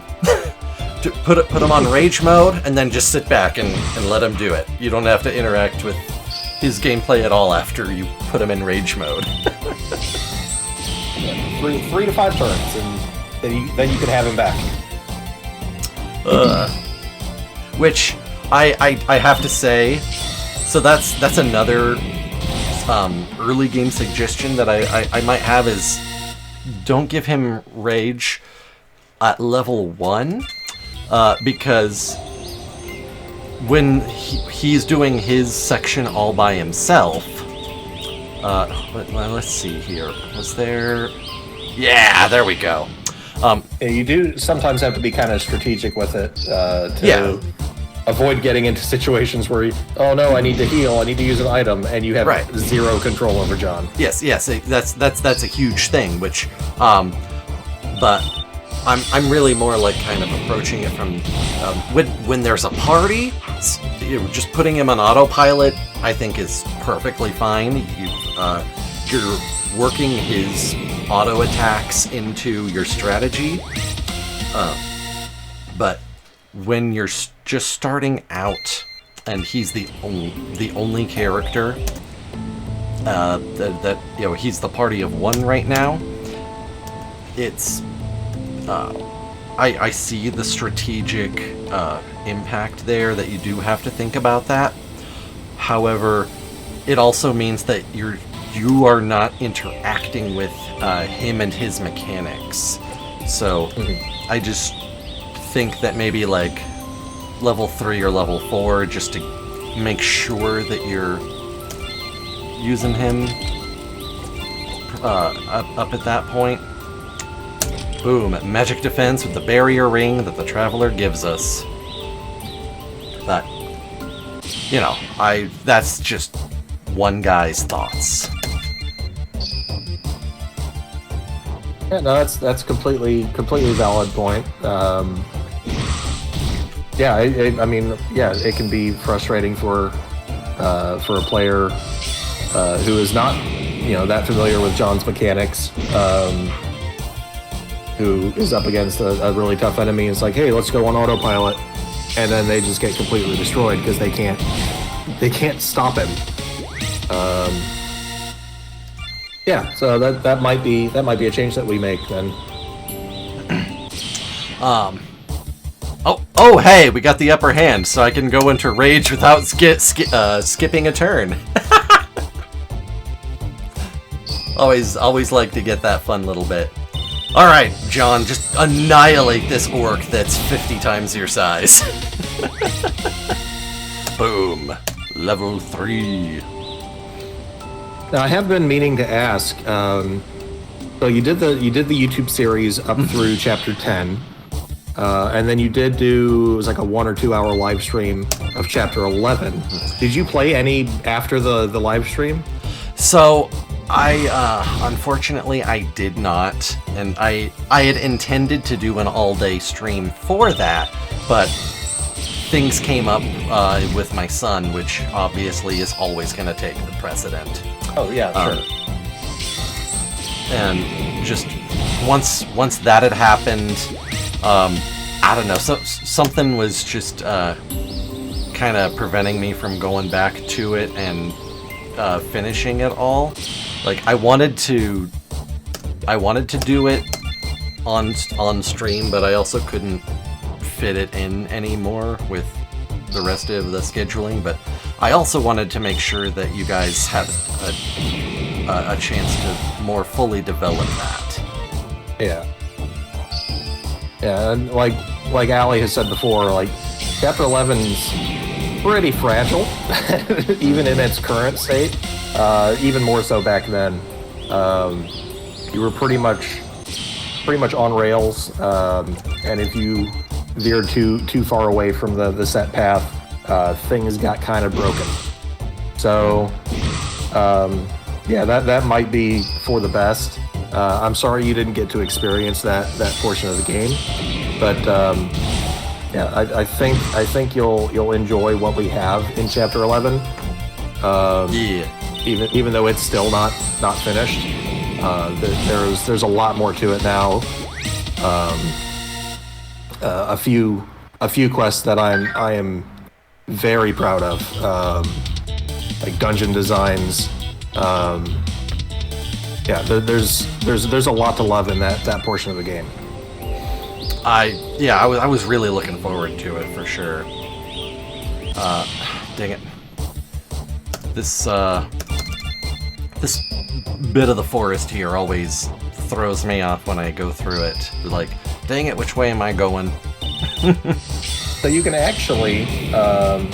put him on rage mode, and then just sit back and let him do it. You don't have to interact with his gameplay at all after you put him in rage mode. 3 to 5 turns, and then you can have him back. Which I have to say, so that's another early game suggestion that I might have is don't give him rage at level 1, because when he's doing his section all by himself, let's see here, was there... Yeah, there we go. You do sometimes have to be kind of strategic with it to avoid getting into situations where oh no, I need to heal, I need to use an item, and you have zero control over John. Yes, that's a huge thing. Which, but I'm really more like kind of approaching it from when there's a party, just putting him on autopilot, I think is perfectly fine. You're working his auto attacks into your strategy, but when you're just starting out and he's the only character that he's the party of 1 right now, it's I see the strategic impact there, that you do have to think about that. However, it also means that you are not interacting with him and his mechanics. So I just think that maybe like level 3 or level 4, just to make sure that you're using him up at that point. Boom, magic defense with the barrier ring that the Traveler gives us. But, you know, that's just one guy's thoughts. Yeah, no, that's completely valid point. Yeah, I mean, yeah, it can be frustrating for a player who is not, you know, that familiar with John's mechanics, who is up against a really tough enemy. It's like, hey, let's go on autopilot, and then they just get completely destroyed because they can't stop him. Yeah, so that might be a change that we make then. Oh, hey, we got the upper hand, so I can go into rage without skipping a turn. Always like to get that fun little bit. All right, John, just annihilate this orc that's 50 times your size. Boom, level 3. Now, I have been meaning to ask. So you did the YouTube series up through chapter 10, and then you did do, it was like a 1 or 2 hour live stream of chapter 11. Did you play any after the live stream? So unfortunately I did not, and I had intended to do an all-day stream for that, but things came up with my son, which obviously is always going to take the precedent. Oh yeah, sure. And just once that had happened, I don't know, something was just kind of preventing me from going back to it and finishing it all. Like I wanted to do it on stream, but I also couldn't fit it in anymore with the rest of the scheduling. But I also wanted to make sure that you guys had a chance to more fully develop that. Yeah, and like Allie has said before, like chapter 11's pretty fragile, even in its current state. Even more so back then. You were pretty much on rails, and if you veered too far away from the set path, things got kind of broken. So, yeah, that might be for the best. I'm sorry you didn't get to experience that portion of the game, but yeah, I think you'll enjoy what we have in chapter 11. Yeah. Even though it's still not finished, there's a lot more to it now. A few quests that I am very proud of, like dungeon designs. Yeah, there's a lot to love in that portion of the game. I was really looking forward to it for sure. Dang it. This bit of the forest here always throws me off when I go through it. Like, dang it, which way am I going? So you can actually, the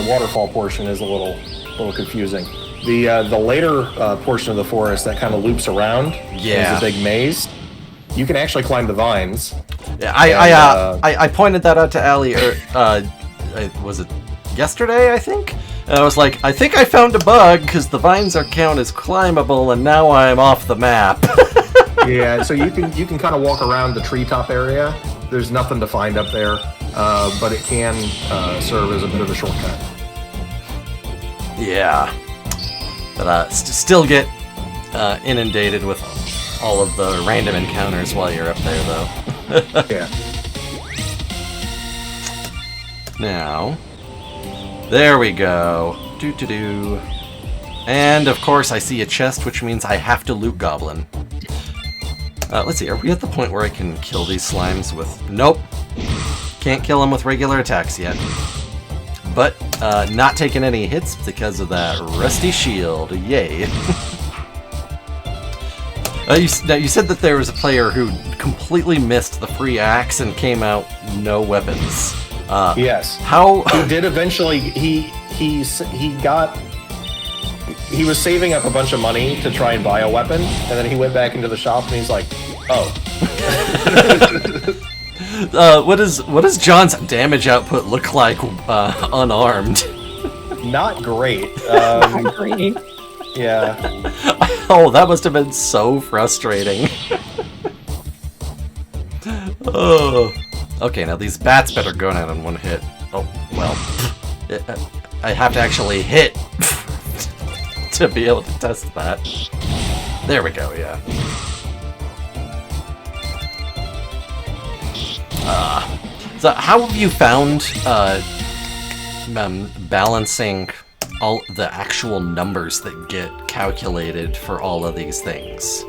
waterfall portion is a little confusing. The later portion of the forest that kind of loops around is a big maze. You can actually climb the vines. Yeah, I pointed that out to Allie. Was it yesterday? I think. And I was like, I think I found a bug because the vines are count as climbable, and now I'm off the map. Yeah, so you can kind of walk around the treetop area. There's nothing to find up there, but it can serve as a bit of a shortcut. Yeah, but still get inundated with all of the random encounters while you're up there, though. Yeah. Now, there we go. Doo-doo-doo. And, of course, I see a chest, which means I have to loot Goblin. Let's see, are we at the point where I can kill these slimes with... Nope. Can't kill them with regular attacks yet. But not taking any hits because of that rusty shield. Yay. You said that there was a player who completely missed the free axe and came out no weapons. Yes. How he did eventually? He was saving up a bunch of money to try and buy a weapon, and then he went back into the shop and he's like, "Oh." What does John's damage output look like unarmed? Not great. Not great. Yeah. Oh, that must have been so frustrating. Oh. Okay, now these bats better go down in one hit. Oh, well. I have to actually hit to be able to test that. There we go, yeah. So how have you found balancing all the actual numbers that get calculated for all of these things?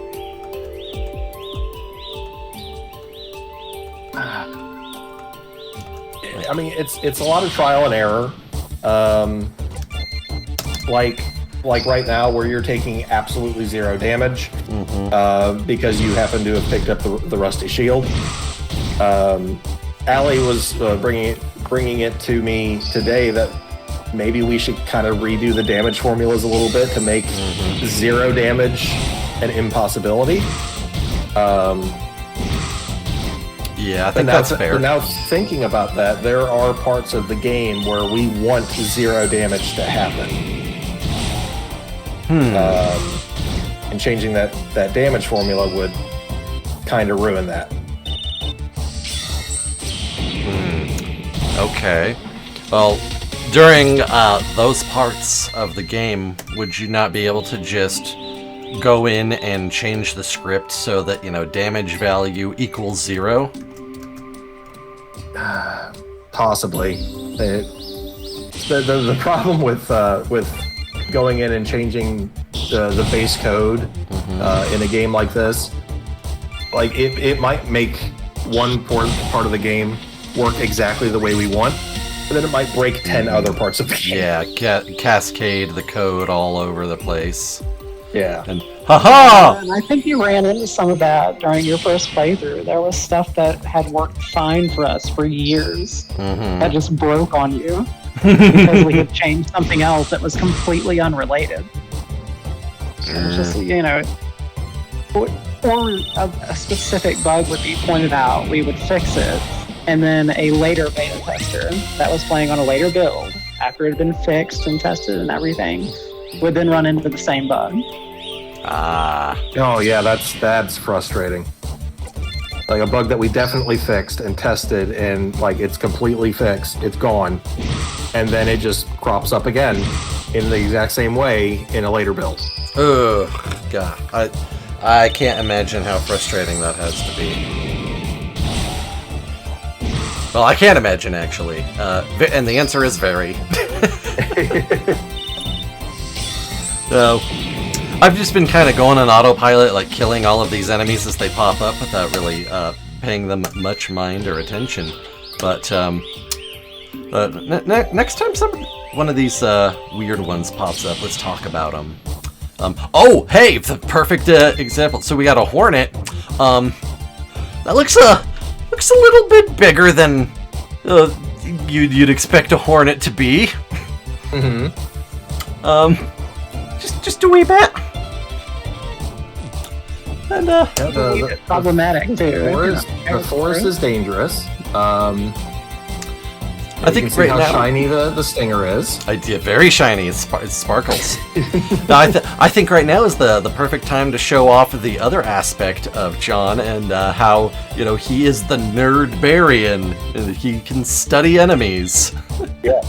I mean, it's a lot of trial and error. Like right now, where you're taking absolutely zero damage because you happen to have picked up the rusty shield. Allie was bringing it to me today that maybe we should kind of redo the damage formulas a little bit to make zero damage an impossibility. Yeah, I think that's fair. But now thinking about that, there are parts of the game where we want zero damage to happen. And changing that damage formula would kind of ruin that. Okay. Well, during those parts of the game, would you not be able to just go in and change the script so that, damage value equals 0? Possibly. The problem with going in and changing the base code in a game like this, like it might make one part of the game work exactly the way we want, but then it might break 10 other parts of the game. Yeah, cascade the code all over the place. Yeah. And haha! And I think you ran into some of that during your first playthrough. There was stuff that had worked fine for us for years that just broke on you because we had changed something else that was completely unrelated. It was just, or a specific bug would be pointed out, we would fix it, and then a later beta tester that was playing on a later build, after it had been fixed and tested and everything, would then run into the same bug. Oh yeah, that's frustrating. Like a bug that we definitely fixed and tested, and like it's completely fixed, it's gone, and then it just crops up again in the exact same way in a later build. Ugh, God, I can't imagine how frustrating that has to be. Well, I can't imagine actually, and the answer is very. So, I've just been kind of going on autopilot, like killing all of these enemies as they pop up without really paying them much mind or attention. But next time one of these weird ones pops up, let's talk about them. Oh, hey, the perfect example. So we got a hornet. That looks a little bit bigger than you'd expect a hornet to be. Just a wee bit. And the problematic too. The forest is dangerous. I think right now, how shiny the stinger is. Very shiny. It sparkles. No, I think right now is the perfect time to show off the other aspect of John and how he is the nerdbarian and he can study enemies. Yeah.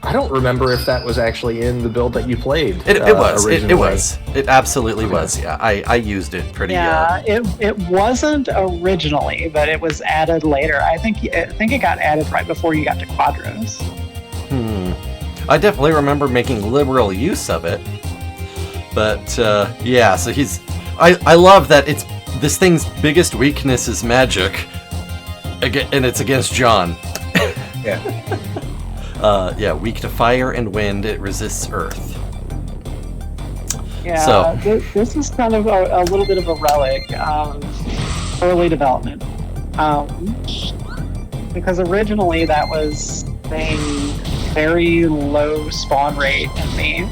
I don't remember if that was actually in the build that you played. It was. It was. It absolutely was. Yeah, I used it pretty. Yeah, it wasn't originally, but it was added later. I think it got added right before you got to Quadros. I definitely remember making liberal use of it. But yeah, so he's. I love that this thing's biggest weakness is magic, and it's against John. Yeah. Yeah, weak to fire and wind. It resists earth. Yeah, So- this is kind of a little bit of a relic of early development. Because originally that was a very low spawn rate enemy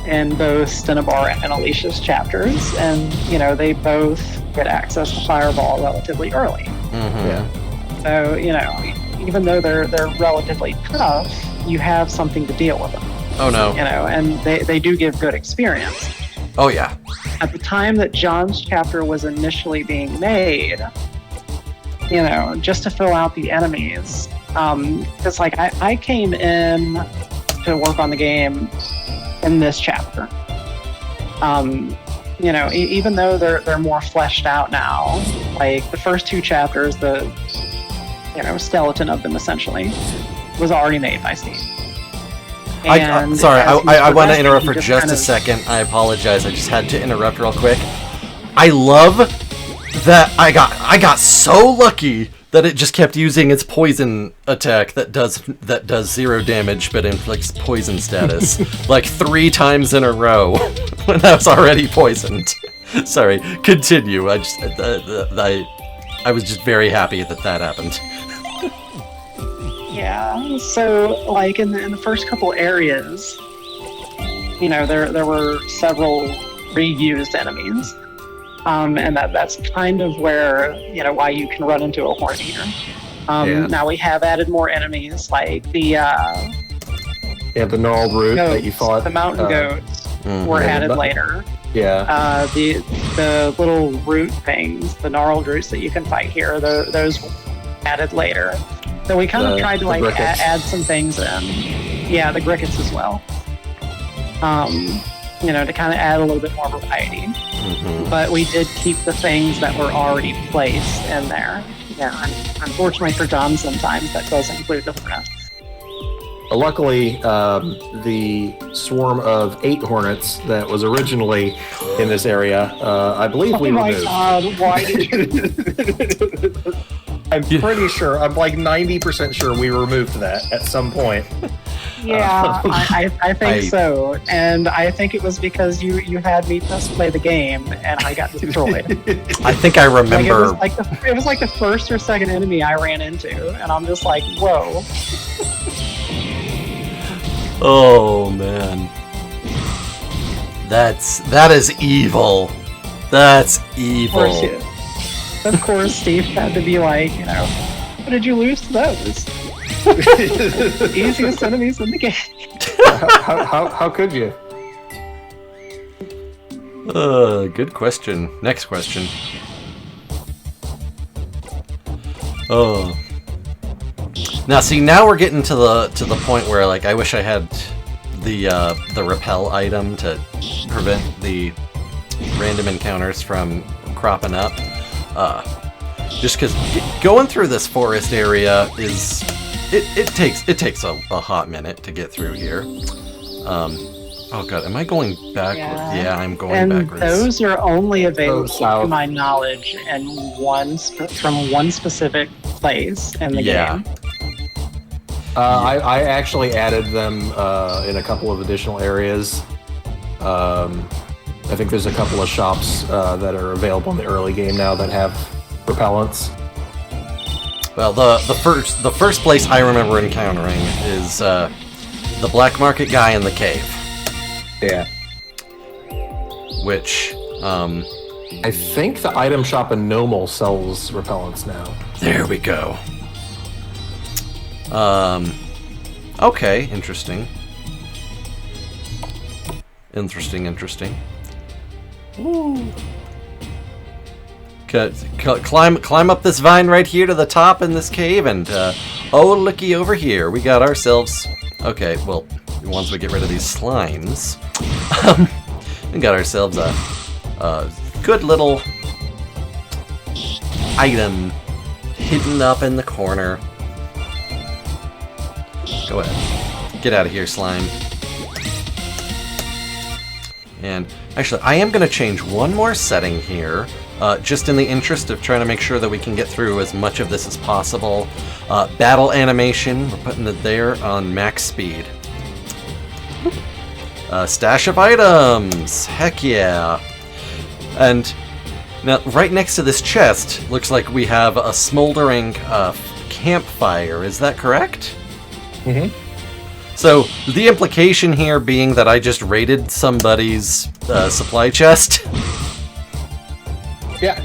in both Cinnabar and Alicia's chapters, and they both get access to Fireball relatively early. Mm-hmm. Yeah. So even though they're relatively tough, you have something to deal with them. Oh no. And they do give good experience. Oh yeah. At the time that John's chapter was initially being made, just to fill out the enemies, it's like I came in to work on the game in this chapter. Even though they're more fleshed out now, like the first two chapters, the skeleton of them essentially was already made by Steve. And Sorry, I want to interrupt for you just a second. I apologize. I just had to interrupt real quick. I love that I got so lucky that it just kept using its poison attack that does 0 damage but inflicts poison status like 3 times in a row when I was already poisoned. Sorry, continue. I was just very happy that happened. Yeah, so like in the first couple areas, there were several reused enemies, and that's kind of where why you can run into a Horn Eater. Now we have added more enemies, like the gnarled root that you fought. The mountain goats were added later. Yeah. The little root things, the gnarled roots that you can fight here, those were added later. So we kind of tried to add some things in. Yeah, the Grickets as well. To kind of add a little bit more variety. Mm-hmm. But we did keep the things that were already placed in there. Yeah, unfortunately for John, sometimes that does include the Hornets. Luckily, the swarm of 8 hornets that was originally in this area, I believe we removed. Oh my God! Why did you? I'm pretty sure, I'm like 90% sure we removed that at some point. Yeah, I think so. And I think it was because you had me just play the game and I got destroyed. I think I remember. It was like the first or second enemy I ran into, and I'm just like, whoa. Oh man, that is evil. That's evil. Of course, Steve had to be like, how did you lose to those? Easiest enemies in the game. How could you? Good question. Next question. Oh. Now see, now we're getting to the point where like I wish I had the repel item to prevent the random encounters from cropping up. Just because going through this forest area is it takes a hot minute to get through here. Oh god, am I going backwards? Yeah, I'm going backwards. And those are only available, to my knowledge, in from one specific place in the game. I actually added them in a couple of additional areas. I think there's a couple of shops that are available in the early game now that have repellents. Well, the first place I remember encountering is the black market guy in the cave. Yeah. Which I think the item shop in Nomel sells repellents now. There we go. Okay, interesting. Interesting. Ooh. Climb up this vine right here to the top in this cave, and oh, looky over here, we got ourselves. Okay, well, once we get rid of these slimes, we got ourselves a good little item hidden up in the corner. Go ahead, get out of here, slime. And actually, I am going to change one more setting here just in the interest of trying to make sure that we can get through as much of this as possible. Battle animation, we're putting it there on max speed. Stash of items, heck yeah. And now, right next to this chest, looks like we have a smoldering campfire. Is that correct? Mm-hmm. So, the implication here being that I just raided somebody's supply chest? Yeah.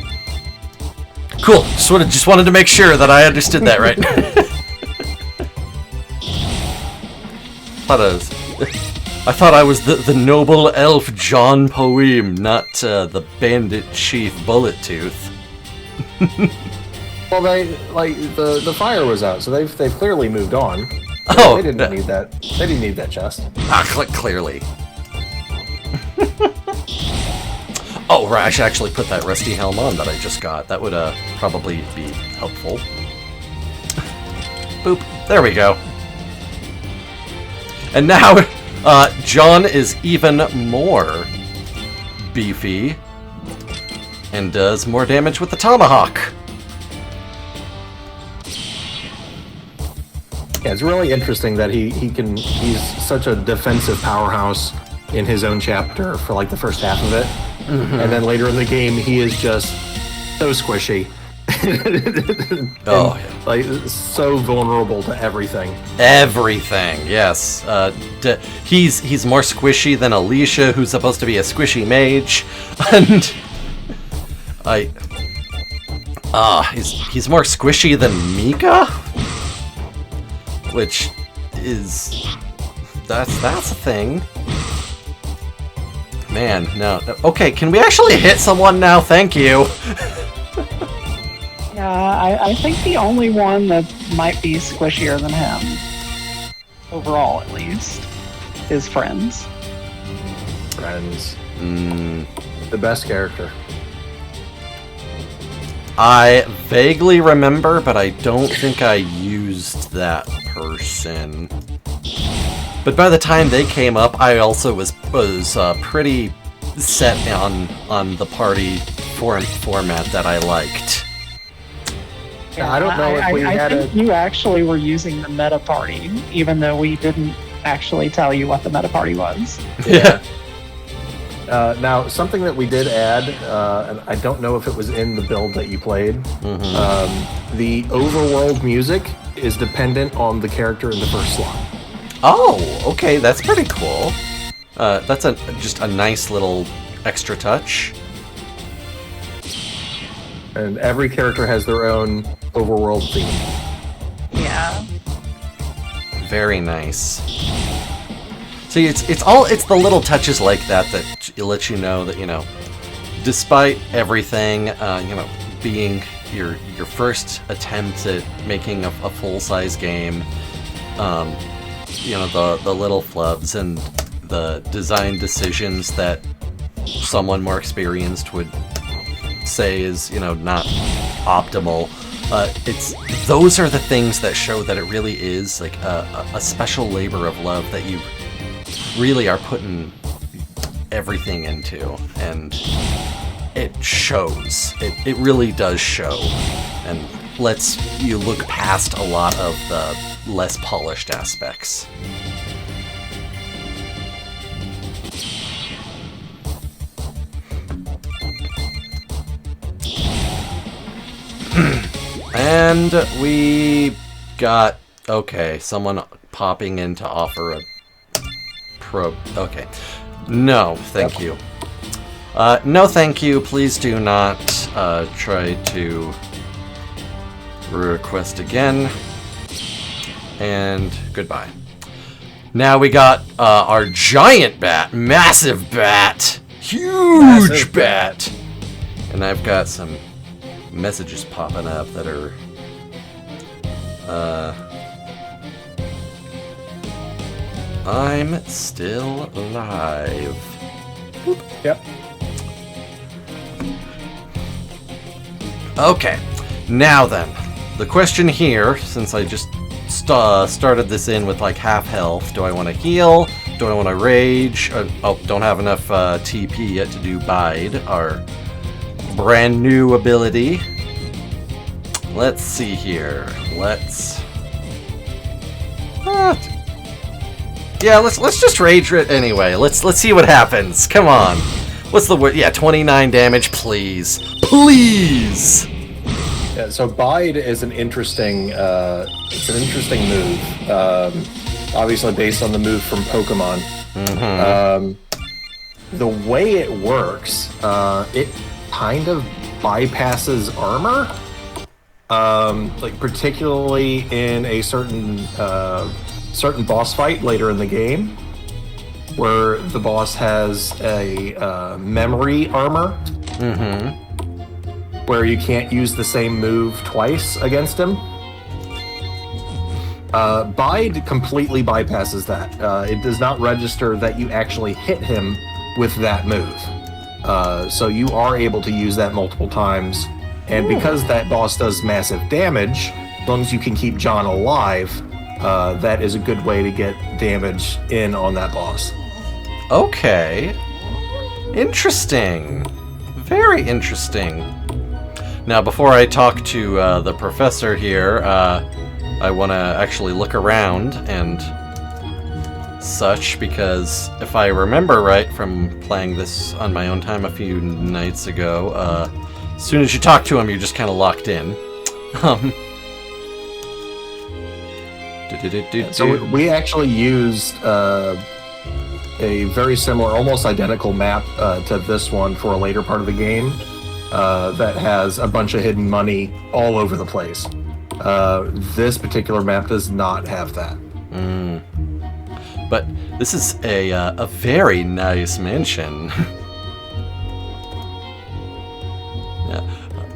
Cool. Just wanted to make sure that I understood that right. I thought I was the noble elf John Poem, not the bandit chief Bullettooth. Well, the fire was out, so they've clearly moved on. Oh, they didn't need that. They didn't need that chest. Clearly. Oh, right, I should actually put that rusty helm on that I just got. That would probably be helpful. Boop. There we go. And now, John is even more beefy and does more damage with the tomahawk. Yeah, it's really interesting that he's such a defensive powerhouse in his own chapter for like the first half of it. Mm-hmm. And then later in the game, he is just so squishy. Oh, yeah. Like, so vulnerable to everything. Everything, yes. He's more squishy than Alicia, who's supposed to be a squishy mage. And he's more squishy than Mika? Which is... That's a thing. Man, no. Okay, can we actually hit someone now? Thank you. Yeah, I think the only one that might be squishier than him, overall at least, is Friends. Friends. The best character. I vaguely remember, but I don't think I used that person. But by the time they came up, I also was pretty set on the party format that I liked. Yeah, I don't know if we had I think you actually were using the meta party, even though we didn't actually tell you what the meta party was. Yeah. Now, something that we did add, and I don't know if it was in the build that you played, the overworld music is dependent on the character in the first slot. Oh, okay, that's pretty cool. That's just a nice little extra touch. And every character has their own overworld theme. Yeah. Very nice. See, it's the little touches like that let you know that, despite everything, being your first attempt at making a full-size game, the little flubs and the design decisions that someone more experienced would say is, not optimal. Those are the things that show that it really is like a special labor of love that you really are putting everything into, and it shows. It really does show, and lets you look past a lot of the less polished aspects. And we got... Okay, someone popping in to offer a probe. Okay. No, thank you. No, thank you. Please do not try to request again. And goodbye. Now we got our giant bat. Massive bat. Huge Massive bat. And I've got some messages popping up that are... I'm still alive. Boop. Yep. Okay, now then, the question here, since I just started this in with like half health, do I want to heal? Do I want to rage? Don't have enough TP yet to do Bide, our brand new ability. Let's see here. Let's just rage it anyway. Let's see what happens. Come on. What's the word? Yeah, 29 damage, please. Please. Yeah, so Bide is an interesting it's an interesting move. Obviously based on the move from Pokemon. The way it works, it kind of bypasses armor. Like particularly in a certain boss fight later in the game, where the boss has a memory armor, where you can't use the same move twice against him. Bide completely bypasses that. It does not register that you actually hit him with that move. So you are able to use that multiple times. And because that boss does massive damage, as long as you can keep John alive, that is a good way to get damage in on that boss. Okay. Interesting. Very interesting. Now, before I talk to the professor here, I want to actually look around and such, because if I remember right from playing this on my own time a few nights ago, as soon as you talk to him, you're just kind of locked in. So we actually used a very similar, almost identical map to this one for a later part of the game that has a bunch of hidden money all over the place. This particular map does not have that. But this is a very nice mansion. Yeah.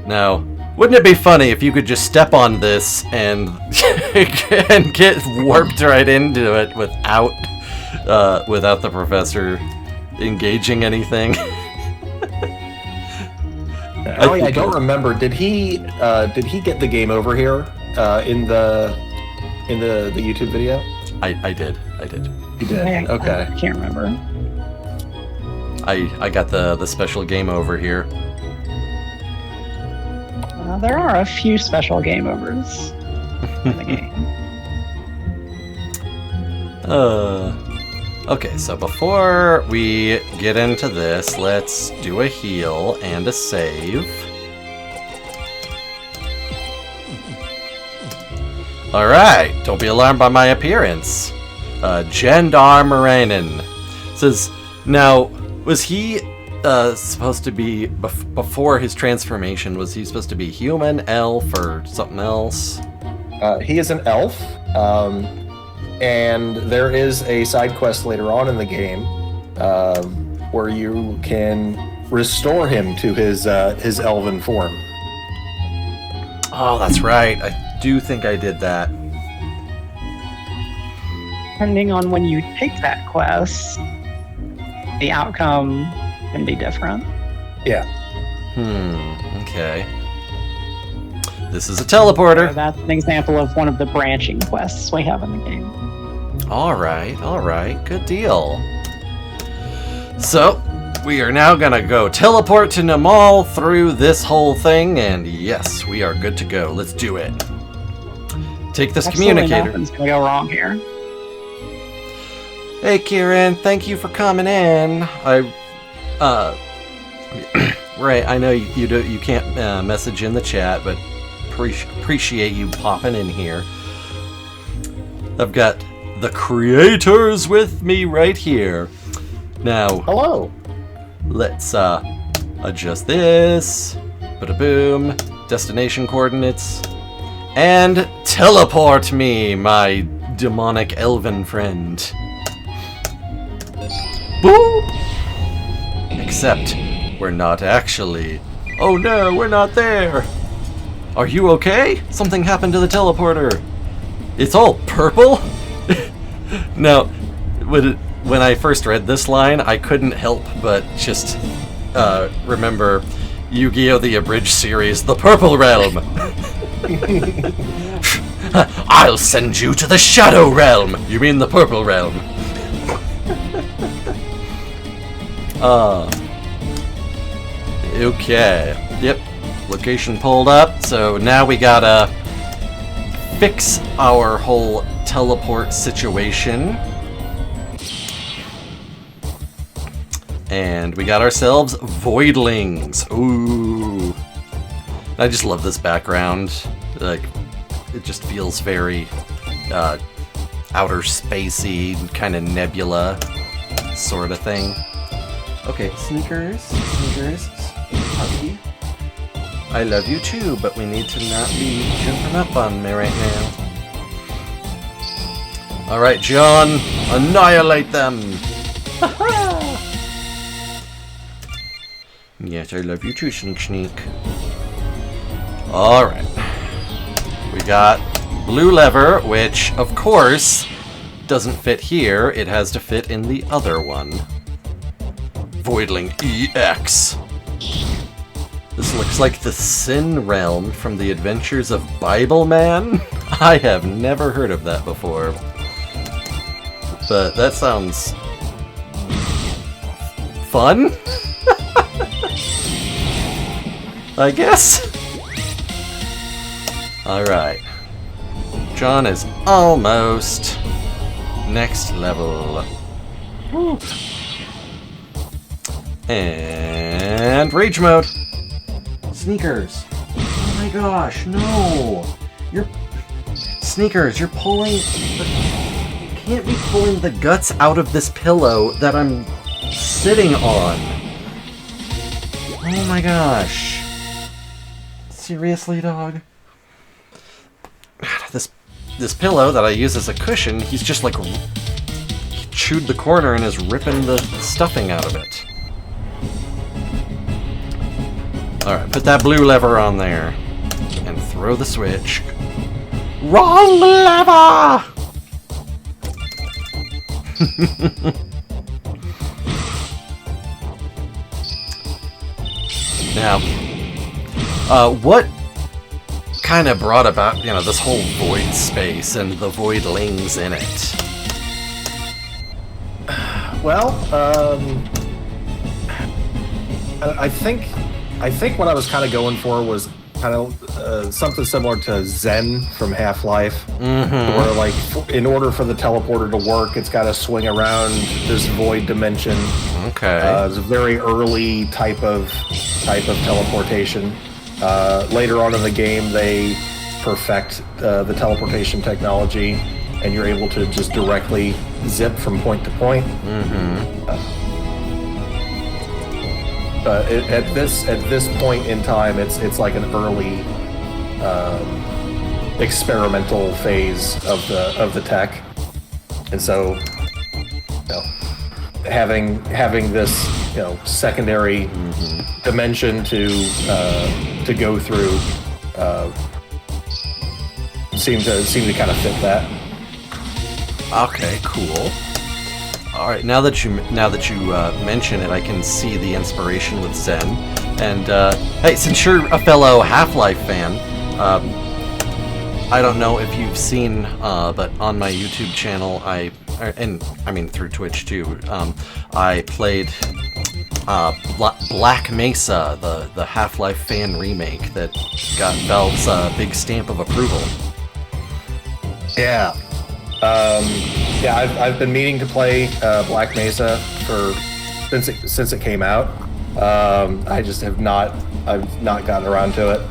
Now, wouldn't it be funny if you could just step on this and and get warped right into it without the professor engaging anything? I don't remember. Did he get the game over here in the YouTube video? I did. You did. Okay. I can't remember. I got the special game over here. There are a few special game overs in the game. Okay, so before we get into this, let's do a heal and a save. Alright, don't be alarmed by my appearance. Jendar Moranen says, now, was he supposed to be, before his transformation, was he supposed to be human, elf, or something else? He is an elf, and there is a side quest later on in the game where you can restore him to his elven form. Oh, that's right. I do think I did that. Depending on when you take that quest, the outcome can be different. Yeah. Okay. This is a teleporter. So that's an example of one of the branching quests we have in the game. Alright. Good deal. So, we are now gonna go teleport to Namal through this whole thing, and yes, we are good to go. Let's do it. Take this communicator. Nothing's gonna go wrong here. Hey, Kieran, thank you for coming in. Right, I know you can't message in the chat, but appreciate you popping in here. I've got the creators with me right here. Now, hello. Let's adjust this. Bada-boom. Destination coordinates. And teleport me, my demonic elven friend. Boop! Except, we're not actually. Oh no, we're not there! Are you okay? Something happened to the teleporter. It's all purple? Now, when I first read this line, I couldn't help but just remember Yu-Gi-Oh! The Abridged series, The Purple Realm! I'll send you to the Shadow Realm! You mean the Purple Realm? Okay. Yep. Location pulled up, so now we gotta fix our whole teleport situation. And we got ourselves voidlings. Ooh. I just love this background. Like, it just feels very outer spacey, kind of nebula sort of thing. Okay, Sneakers, puppy. I love you too, but we need to not be jumping up on me right now. Alright, John, annihilate them! Yes, I love you too, Sneak. Alright. We got blue lever, which, of course, doesn't fit here. It has to fit in the other one. Voidling EX. This looks like the Sin Realm from the Adventures of Bible Man. I have never heard of that before. But that sounds fun? I guess? Alright. John is almost next level. Woo. And rage mode. Sneakers. Oh my gosh, no. Sneakers, you're pulling... You can't be pulling the guts out of this pillow that I'm sitting on. Oh my gosh. Seriously, dog? This pillow that I use as a cushion, he's just like... He chewed the corner and is ripping the stuffing out of it. Alright, put that blue lever on there. And throw the switch. Wrong lever! Now, what kind of brought about, this whole void space and the voidlings in it? Well, I think what I was kind of going for was kind of something similar to Zen from Half-Life, where like in order for the teleporter to work, it's got to swing around this void dimension. Okay, it's a very early type of teleportation. Later on in the game, they perfect the teleportation technology, and you're able to just directly zip from point to point. At this point in time, it's like an early experimental phase of the tech, and so having this secondary dimension to go through seemed to kind of fit that. Okay, cool. All right, now that you mention it, I can see the inspiration with Zen. And hey, since you're a fellow Half-Life fan, I don't know if you've seen, but on my YouTube channel, through Twitch too, I played Black Mesa, the Half-Life fan remake that got Valve's big stamp of approval. Yeah. I've been meaning to play Black Mesa since it came out. I've not gotten around to it.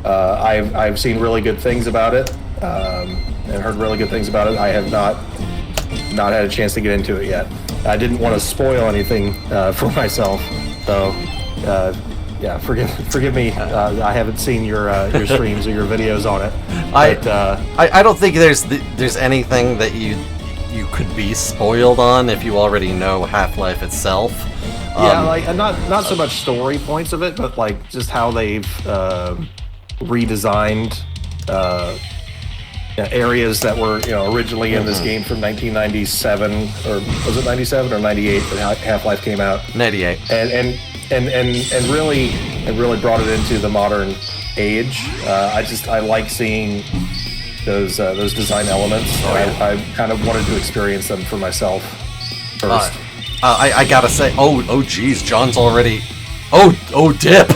I've seen really good things about it, and heard really good things about it. I have not had a chance to get into it yet. I didn't want to spoil anything for myself, so forgive me. I haven't seen your streams or your videos on it. I don't think there's anything that you could be spoiled on if you already know Half-Life itself. Not so much story points of it, but like just how they've redesigned areas that were originally in this game from 1997, or was it 97 or 98 that Half-Life came out? 98. And really brought it into the modern age. I like seeing those design elements. I kind of wanted to experience them for myself first. I gotta say, oh geez, John's already, dip.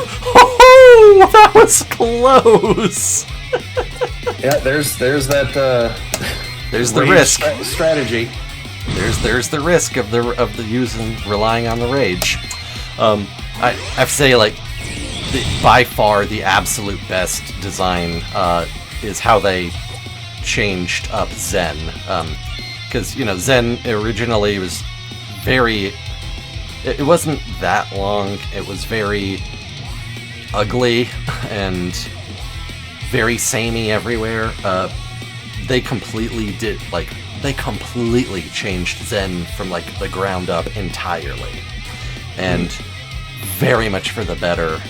Well, that was close. Yeah, there's that. There's the rage risk. Strategy. There's the risk of the using relying on the rage. I have to say, like, by far the absolute best design is how they changed up Zen, because Zen originally was very. It wasn't that long. It was very ugly and very samey everywhere. They completely changed Zen from like the ground up entirely, and very much for the better.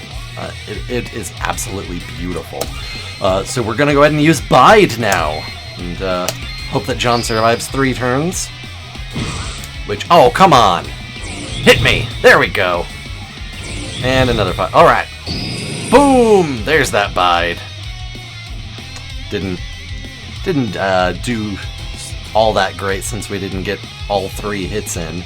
It is absolutely beautiful. So we're gonna go ahead and use Bide now, and hope that John survives 3 turns. Which, oh, come on, hit me! There we go. And another 5. All right, boom! There's that Bide. Didn't do all that great since we didn't get all 3 hits in.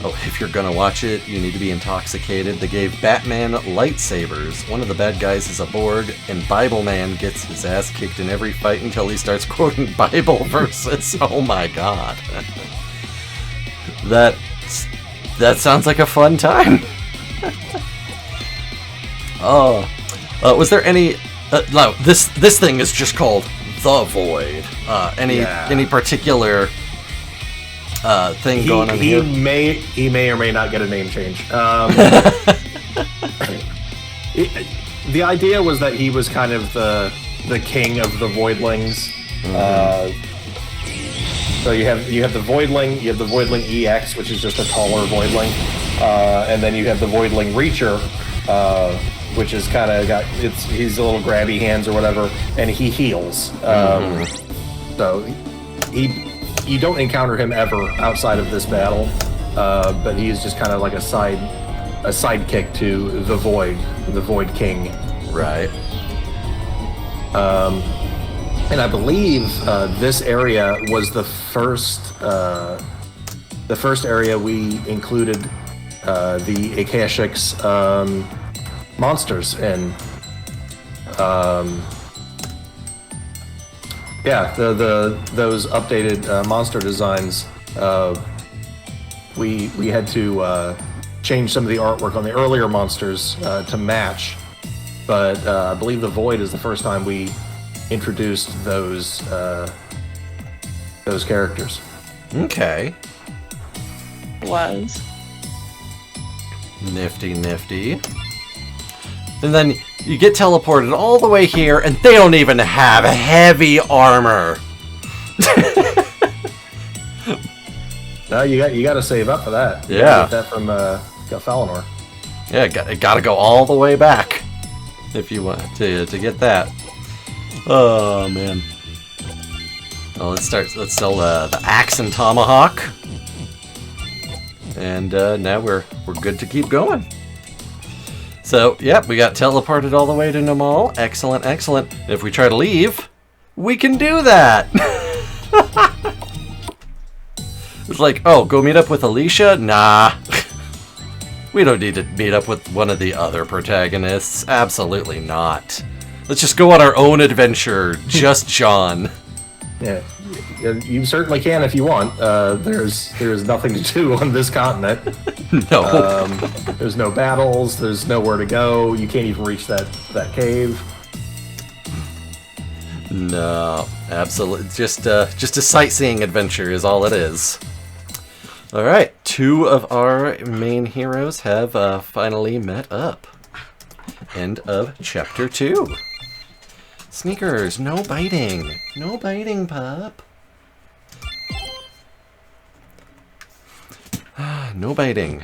Oh, if you're gonna watch it, you need to be intoxicated. They gave Batman lightsabers. One of the bad guys is a Borg, and Bible Man gets his ass kicked in every fight until he starts quoting Bible verses. Oh my god. That sounds like a fun time. Oh. Was there any... no, this thing is just called The Void. Any particular... thing going on here? He may or may not get a name change. The idea was that he was kind of the king of the Voidlings. So you have the Voidling, you have the Voidling EX, which is just a taller Voidling, and then you have the Voidling Reacher, which is kind of he's a little grabby hands or whatever, and he heals. So you don't encounter him ever outside of this battle, but he is just kind of like a sidekick to the Void King. Right. And I believe this area was the first area we included the Akashic's monsters in. Yeah, those updated monster designs. We had to change some of the artwork on the earlier monsters to match, but I believe the Void is the first time we introduced those characters. Okay. Was. Nifty. And then you get teleported all the way here, and they don't even have heavy armor. No, you got to save up for that. You Yeah. get that from Falinor. Yeah, got to go all the way back if you want to get that. Oh man. Well, let's sell the axe and tomahawk, and now we're good to keep going. So, yep, we got teleported all the way to Namal. Excellent. If we try to leave, we can do that. It's like, oh, go meet up with Alicia? Nah. We don't need to meet up with one of the other protagonists. Absolutely not. Let's just go on our own adventure. Just John. Yeah, you certainly can if you want. There's nothing to do on this continent. No. There's no battles. There's nowhere to go. You can't even reach that cave. No, absolutely. Just a sightseeing adventure is all it is. All right, 2 of our main heroes have finally met up. End of chapter 2. Sneakers, no biting. No biting, pup. No biting.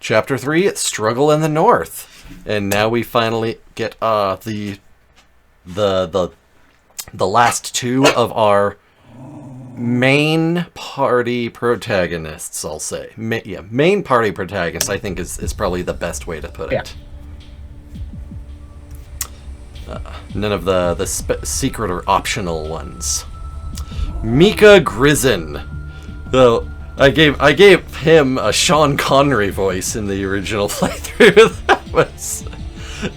Chapter 3, Struggle in the North. And now we finally get the last 2 of our main party protagonists, I'll say. Main party protagonists, I think, is probably the best way to put it. None of the secret or optional ones. Mika Grizzin. So, I gave him a Sean Connery voice in the original playthrough.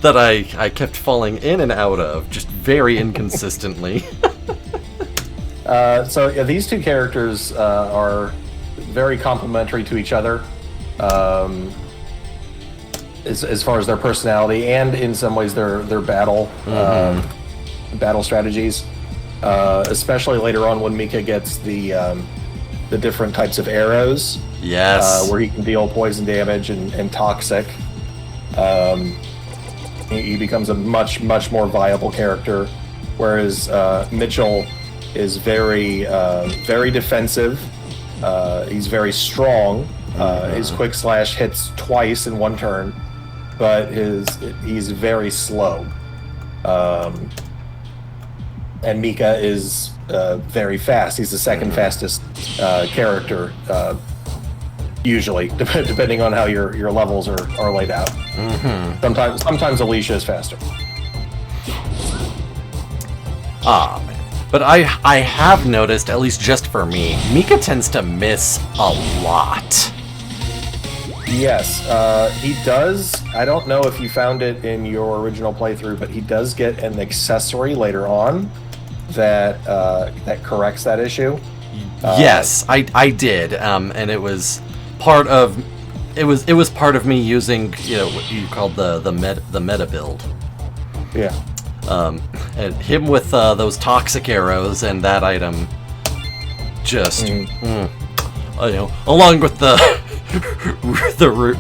that I kept falling in and out of, just very inconsistently. So yeah, these two characters are very complementary to each other, as far as their personality and in some ways their battle battle strategies. Especially later on when Mika gets the different types of arrows. Yes. Where he can deal poison damage and toxic. He becomes a much more viable character, whereas Mitchell is very defensive. He's very strong. His quick slash hits twice in one turn, but he's very slow. And Mika is very fast. He's the second fastest character, usually, depending on how your levels are laid out. Sometimes Alicia is faster. But I have noticed, at least just for me, Mika tends to miss a lot. Yes, he does. I don't know if you found it in your original playthrough, but he does get an accessory later on that corrects that issue. Yes, I did, and it was part of part of me using what you called the meta build. Yeah. And him with those toxic arrows and that item, just along with the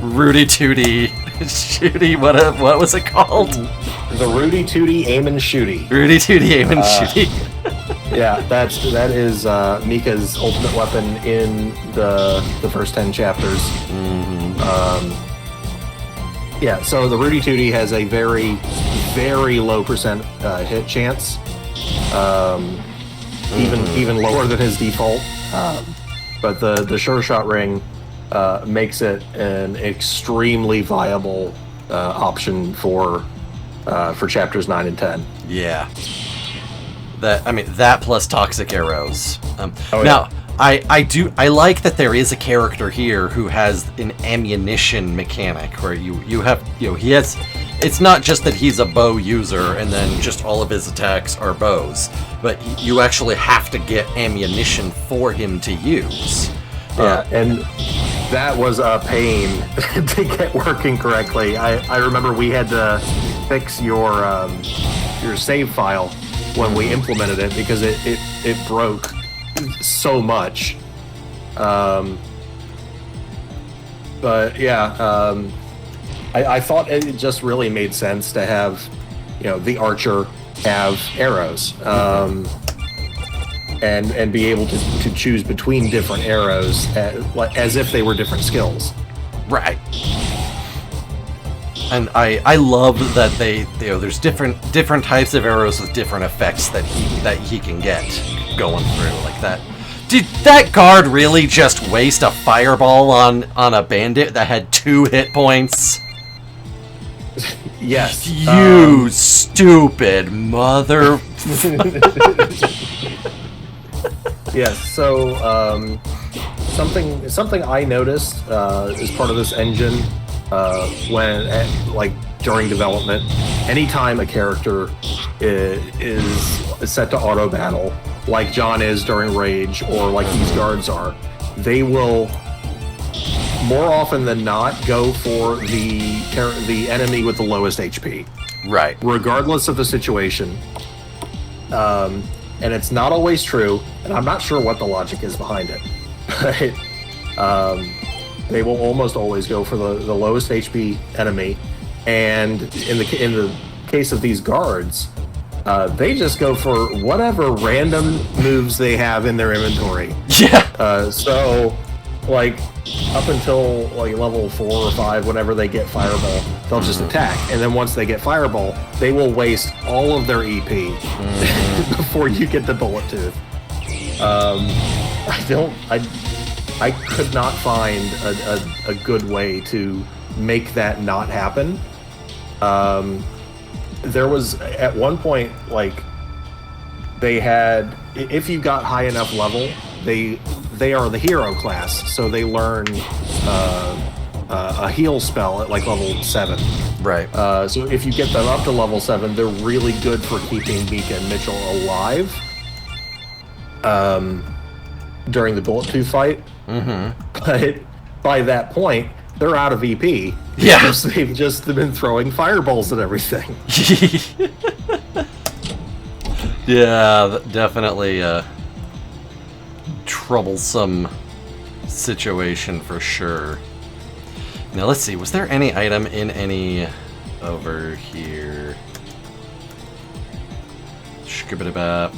Rudy Tooty shooty, what was it called? The Rudy Tooty aim and shooty. Rudy Tooty aim and shooty. Yeah, that is Mika's ultimate weapon in the first 10 chapters. Yeah, so the Rudy Tooty has a very low percent hit chance, even lower than his default. But the Sure Shot Ring makes it an extremely viable option for chapters 9 and 10. Yeah. That plus toxic arrows. Yeah. Now, I like that there is a character here who has an ammunition mechanic where you have he has. It's not just that he's a bow user and then just all of his attacks are bows, but you actually have to get ammunition for him to use. Yeah, and that was a pain to get working correctly. I remember we had to fix your save file when we implemented it because it broke so much. But yeah, I thought it just really made sense to have the archer have arrows. And be able to choose between different arrows as if they were different skills. Right. And I love that there's different types of arrows with different effects that he can get going through like that. Did that guard really just waste a fireball on a bandit that had 2 hit points? Yes. You stupid mother. Yes. So something I noticed as part of this engine during development, anytime a character is set to auto battle, like John is during Rage or like these guards are, they will more often than not go for the enemy with the lowest HP. Right. Regardless of the situation. And it's not always true, and I'm not sure what the logic is behind it. But they will almost always go for the lowest HP enemy, and in the case of these guards, they just go for whatever random moves they have in their inventory. Yeah. So, like, up until like level 4 or 5, whenever they get Fireball, they'll just attack. And then once they get Fireball, they will waste all of their EP before you get the Bullet Tooth. I could not find a good way to make that not happen. There was at one point, like, they had, if you got high enough level, they are the hero class, so they learn a heal spell at like level 7. Right. So if you get them up to level 7, they're really good for keeping Mika and Mitchell alive during the Bullet Tooth fight. Mm-hmm. But by that point, they're out of EP. Yeah. Because they've just been throwing fireballs at everything. Yeah, definitely a troublesome situation for sure. Now let's see, was there any item in any over here? Shkibidabap.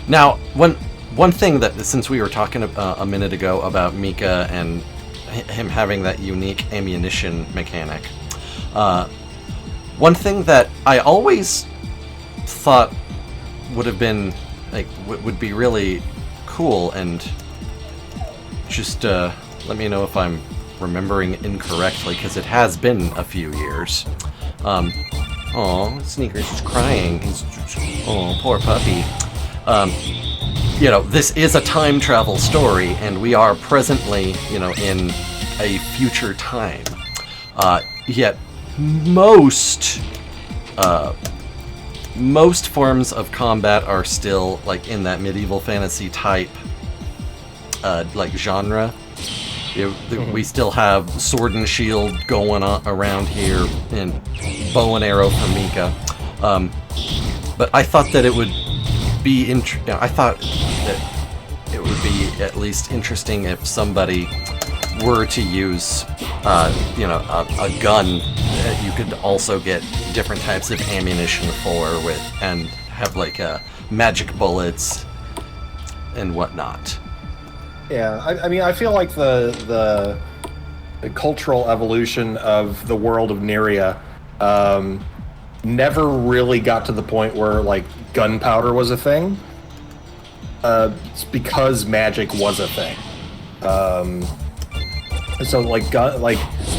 Now, one thing that, since we were talking a minute ago about Mika and him having that unique ammunition mechanic, one thing that I always thought would have been, like, would be really cool, and just let me know if I'm remembering incorrectly, because it has been a few years. Oh, Sneakers is crying. Oh, poor puppy. You know, this is a time travel story, and we are presently, you know, in a future time. Yet most forms of combat are still like in that medieval fantasy type, like genre. We still have sword and shield going on around here, and bow and arrow for Mika. But I thought that it would be I thought that it would be at least interesting if somebody were to use, you know, a gun that you could also get different types of ammunition for, and have like magic bullets and whatnot. Yeah, I mean, I feel like the cultural evolution of the world of Neria never really got to the point where like gunpowder was a thing. It's because magic was a thing. So like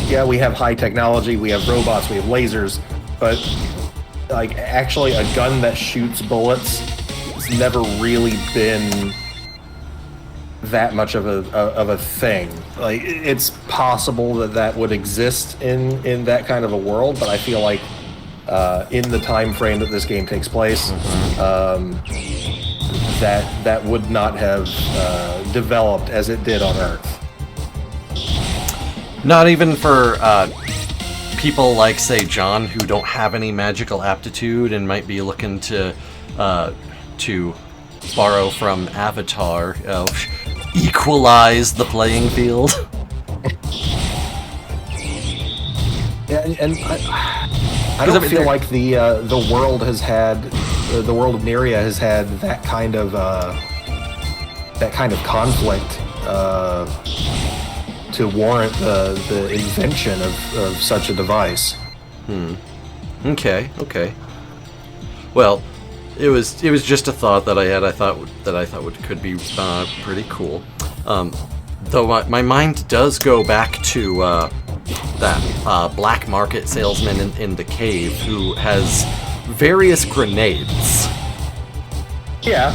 yeah, we have high technology, we have robots, we have lasers, but like actually a gun that shoots bullets has never really been that much of a thing. Like, it's possible that would exist in that kind of a world, but I feel like in the time frame that this game takes place, that would not have developed as it did on Earth. Not even for people like, say, John, who don't have any magical aptitude and might be looking to borrow from Avatar, equalize the playing field. Yeah, and I don't feel like the world has had the world of Neria has had that kind of conflict to warrant the invention of such a device. Okay. Well, it was just a thought that I had. I thought could be pretty cool. Though my mind does go back to that black market salesman in the cave who has various grenades. Yeah.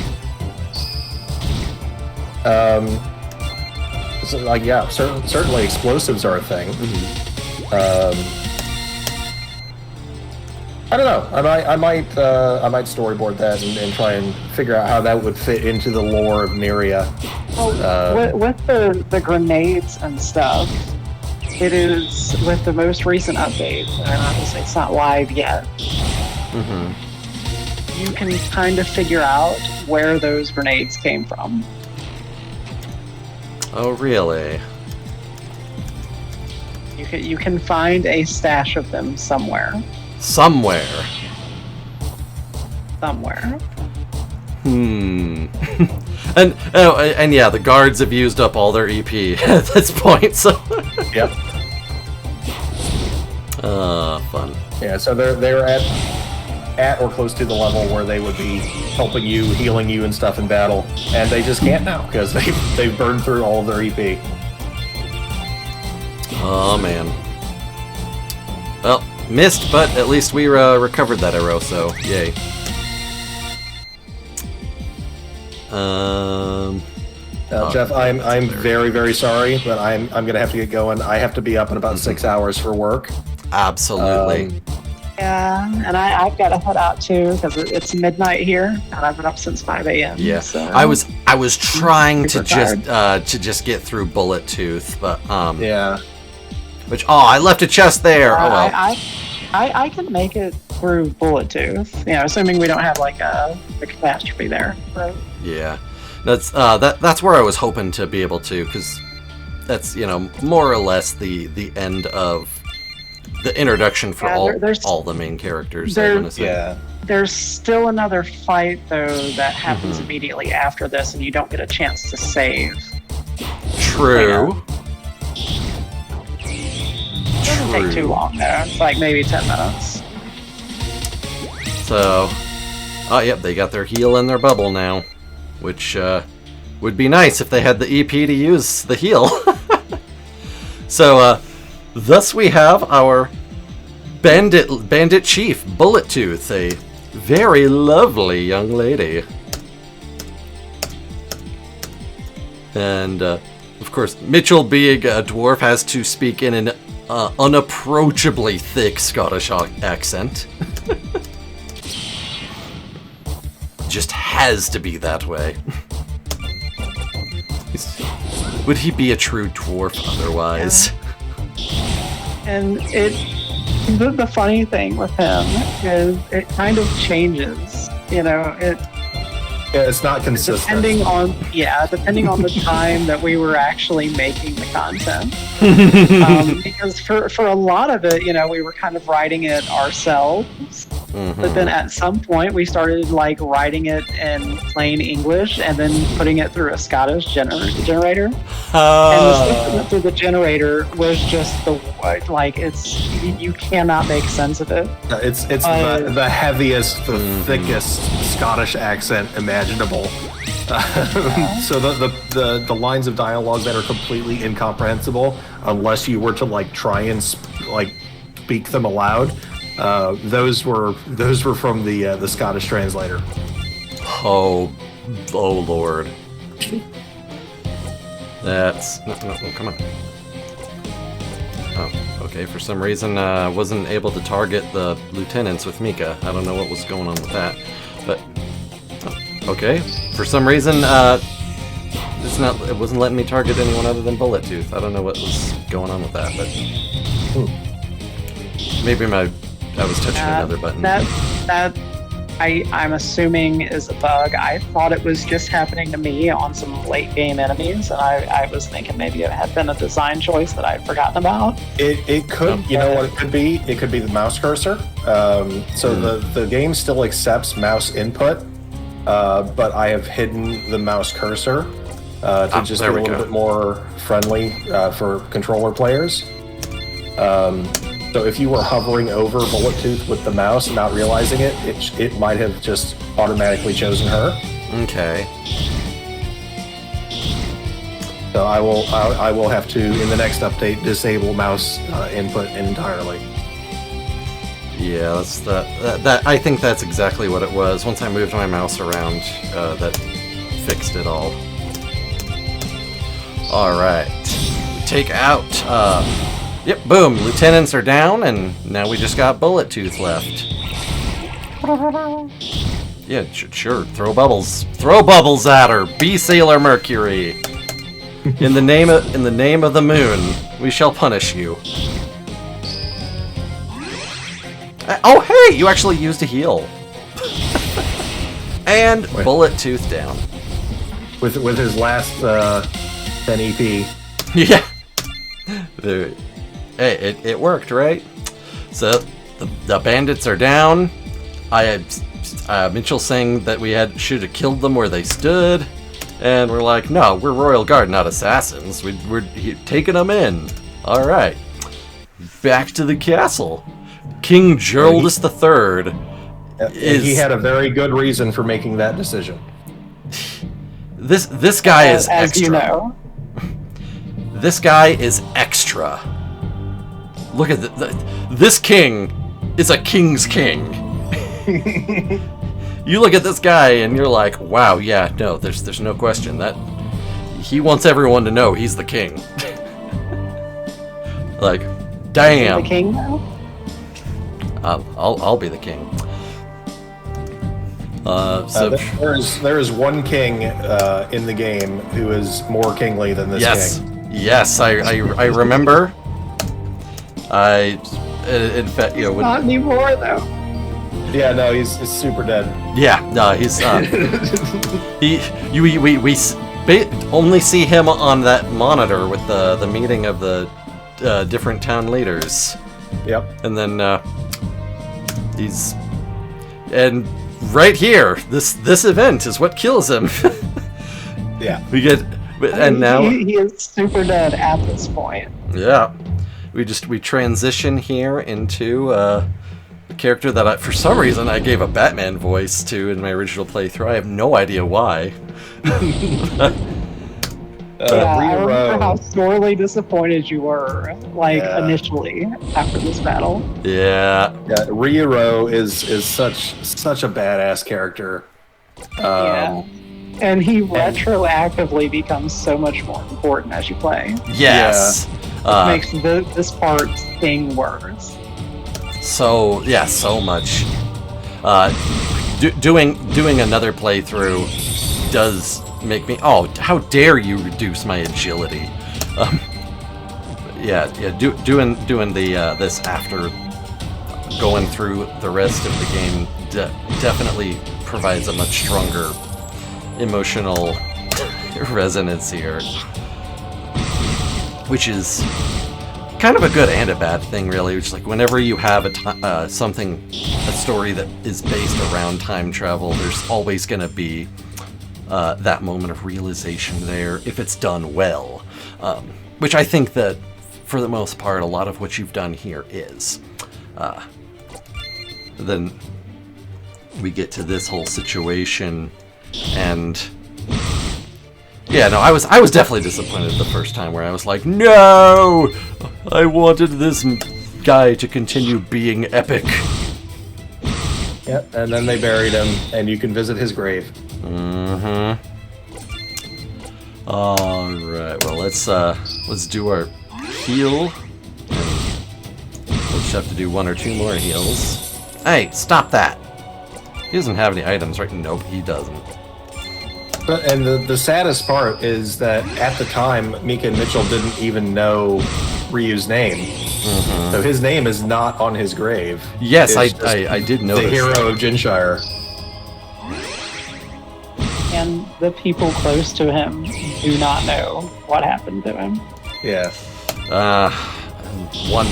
So, like, yeah, certainly explosives are a thing. I don't know. I might storyboard that and try and figure out how that would fit into the lore of Neria. With the grenades and stuff, it is with the most recent update, and obviously it's not live yet. You can kind of figure out where those grenades came from. Oh, really? You can find a stash of them somewhere. Somewhere. And yeah, the guards have used up all their EP at this point, so. Yep. Fun. Yeah, so they're at or close to the level where they would be helping you, healing you and stuff in battle, and they just can't now because they've burned through all of their EP. Oh man. Well, missed, but at least we recovered that arrow, so yay. Jeff, I'm very, very sorry, but I'm gonna have to get going. I have to be up in about 6 hours for work. Absolutely. Yeah, and I've got to head out too because it's midnight here, and I've been up since 5 a.m. Yeah, so I was trying to tired. just get through Bullet Tooth, but Yeah. which I left a chest there. Oh well. I can make it through Bullet Tooth, assuming we don't have like a catastrophe there. Right? Yeah, that's where I was hoping to be able to, because that's more or less the end of the introduction for all the main characters. I want to say. Yeah. There's still another fight though that happens immediately after this, and you don't get a chance to save. True. It doesn't take too long though. It's like maybe 10 minutes. So, yep, they got their heal and their bubble now, which would be nice if they had the EP to use the heal. So, thus we have our bandit chief, Bullet Tooth, a very lovely young lady. And, of course, Mitchell, being a dwarf, has to speak in an unapproachably thick Scottish accent. Just has to be that way. Would he be a true dwarf otherwise? And the funny thing with him is it kind of changes. It's not consistent. Depending on the time that we were actually making the content. Because for a lot of it, we were kind of writing it ourselves. But then at some point we started like writing it in plain English and then putting it through a Scottish generator. And the stuff that went through the generator was just you cannot make sense of it. It's the heaviest, the thickest Scottish accent imaginable. So the lines of dialogue that are completely incomprehensible unless you were to like try and speak them aloud. Those were from the Scottish translator. Oh Lord. That's no, come on. Oh, okay. For some reason, wasn't able to target the lieutenants with Mika. I don't know what was going on with that, but okay. For some reason, it wasn't letting me target anyone other than Bullet Tooth. I don't know what was going on with that, but maybe I was touching another button. That I'm assuming is a bug. I thought it was just happening to me on some late game enemies, and I was thinking maybe it had been a design choice that I'd forgotten about. It could, you know what it could be? It could be the mouse cursor. So the game still accepts mouse input, but I have hidden the mouse cursor to just be a little bit more friendly for controller players. So if you were hovering over Bullet Tooth with the mouse and not realizing it might have just automatically chosen her. Okay. So I will have to, in the next update, disable mouse input entirely. Yeah, that I think that's exactly what it was. Once I moved my mouse around, that fixed it all. All right, take out. Yep, boom. Lieutenants are down, and now we just got Bullet Tooth left. Yeah, sure. Throw bubbles. Throw bubbles at her. Be Sailor Mercury. In the name of the moon, we shall punish you. Oh, hey! You actually used a heal. And Bullet Tooth down. With his last 10 EP. Yeah. Hey, it worked, right? So the bandits are down. I had Mitchell saying that we should have killed them where they stood, and we're like, no, we're Royal Guard, not assassins. We're taking them in. All right, back to the castle. King Geraldus III. He had a very good reason for making that decision. This guy is as extra. You know. This guy is extra. Look at this king is a king's king. you look at this guy and you're like, wow, yeah, no, there's no question that he wants everyone to know he's the king. Like, damn. The king now? I'll be the king. There is one king in the game who is more kingly than this king. Yes, I remember. In fact, you know, Not anymore though. Yeah, no, he's super dead. Yeah, no, he's we only see him on that monitor with the meeting of the different town leaders. Yep. And then and right here, this event is what kills him. Yeah. We get and now he is super dead at this point. Yeah. We transition here into a character that for some reason I gave a Batman voice to in my original playthrough. I have no idea why. I remember how sorely disappointed you were, initially after this battle. Yeah. Yeah, Ryuro is such a badass character. Yeah. And he retroactively becomes so much more important as you play. Yes. Makes this part sting worse. So much. Doing another playthrough does make me. Oh, how dare you reduce my agility? Doing the this after going through the rest of the game definitely provides a much stronger emotional resonance here, which is kind of a good and a bad thing, really. Which, like, whenever you have a story that is based around time travel, there's always going to be that moment of realization there if it's done well, which I think that for the most part a lot of what you've done here is. Then we get to this whole situation, and yeah, no, I was definitely disappointed the first time, where I was like, no, I wanted this guy to continue being epic. Yep, and then they buried him, and you can visit his grave. Mm-hmm. All right. Well, let's do our heal. We'll just have to do one or two more heals. Hey, stop that! He doesn't have any items, right? Nope, he doesn't. And the saddest part is that at the time, Mika and Mitchell didn't even know Ryu's name. Mm-hmm. So his name is not on his grave. Yes, I did notice. The hero of Jinshire. And the people close to him do not know what happened to him. Yeah. One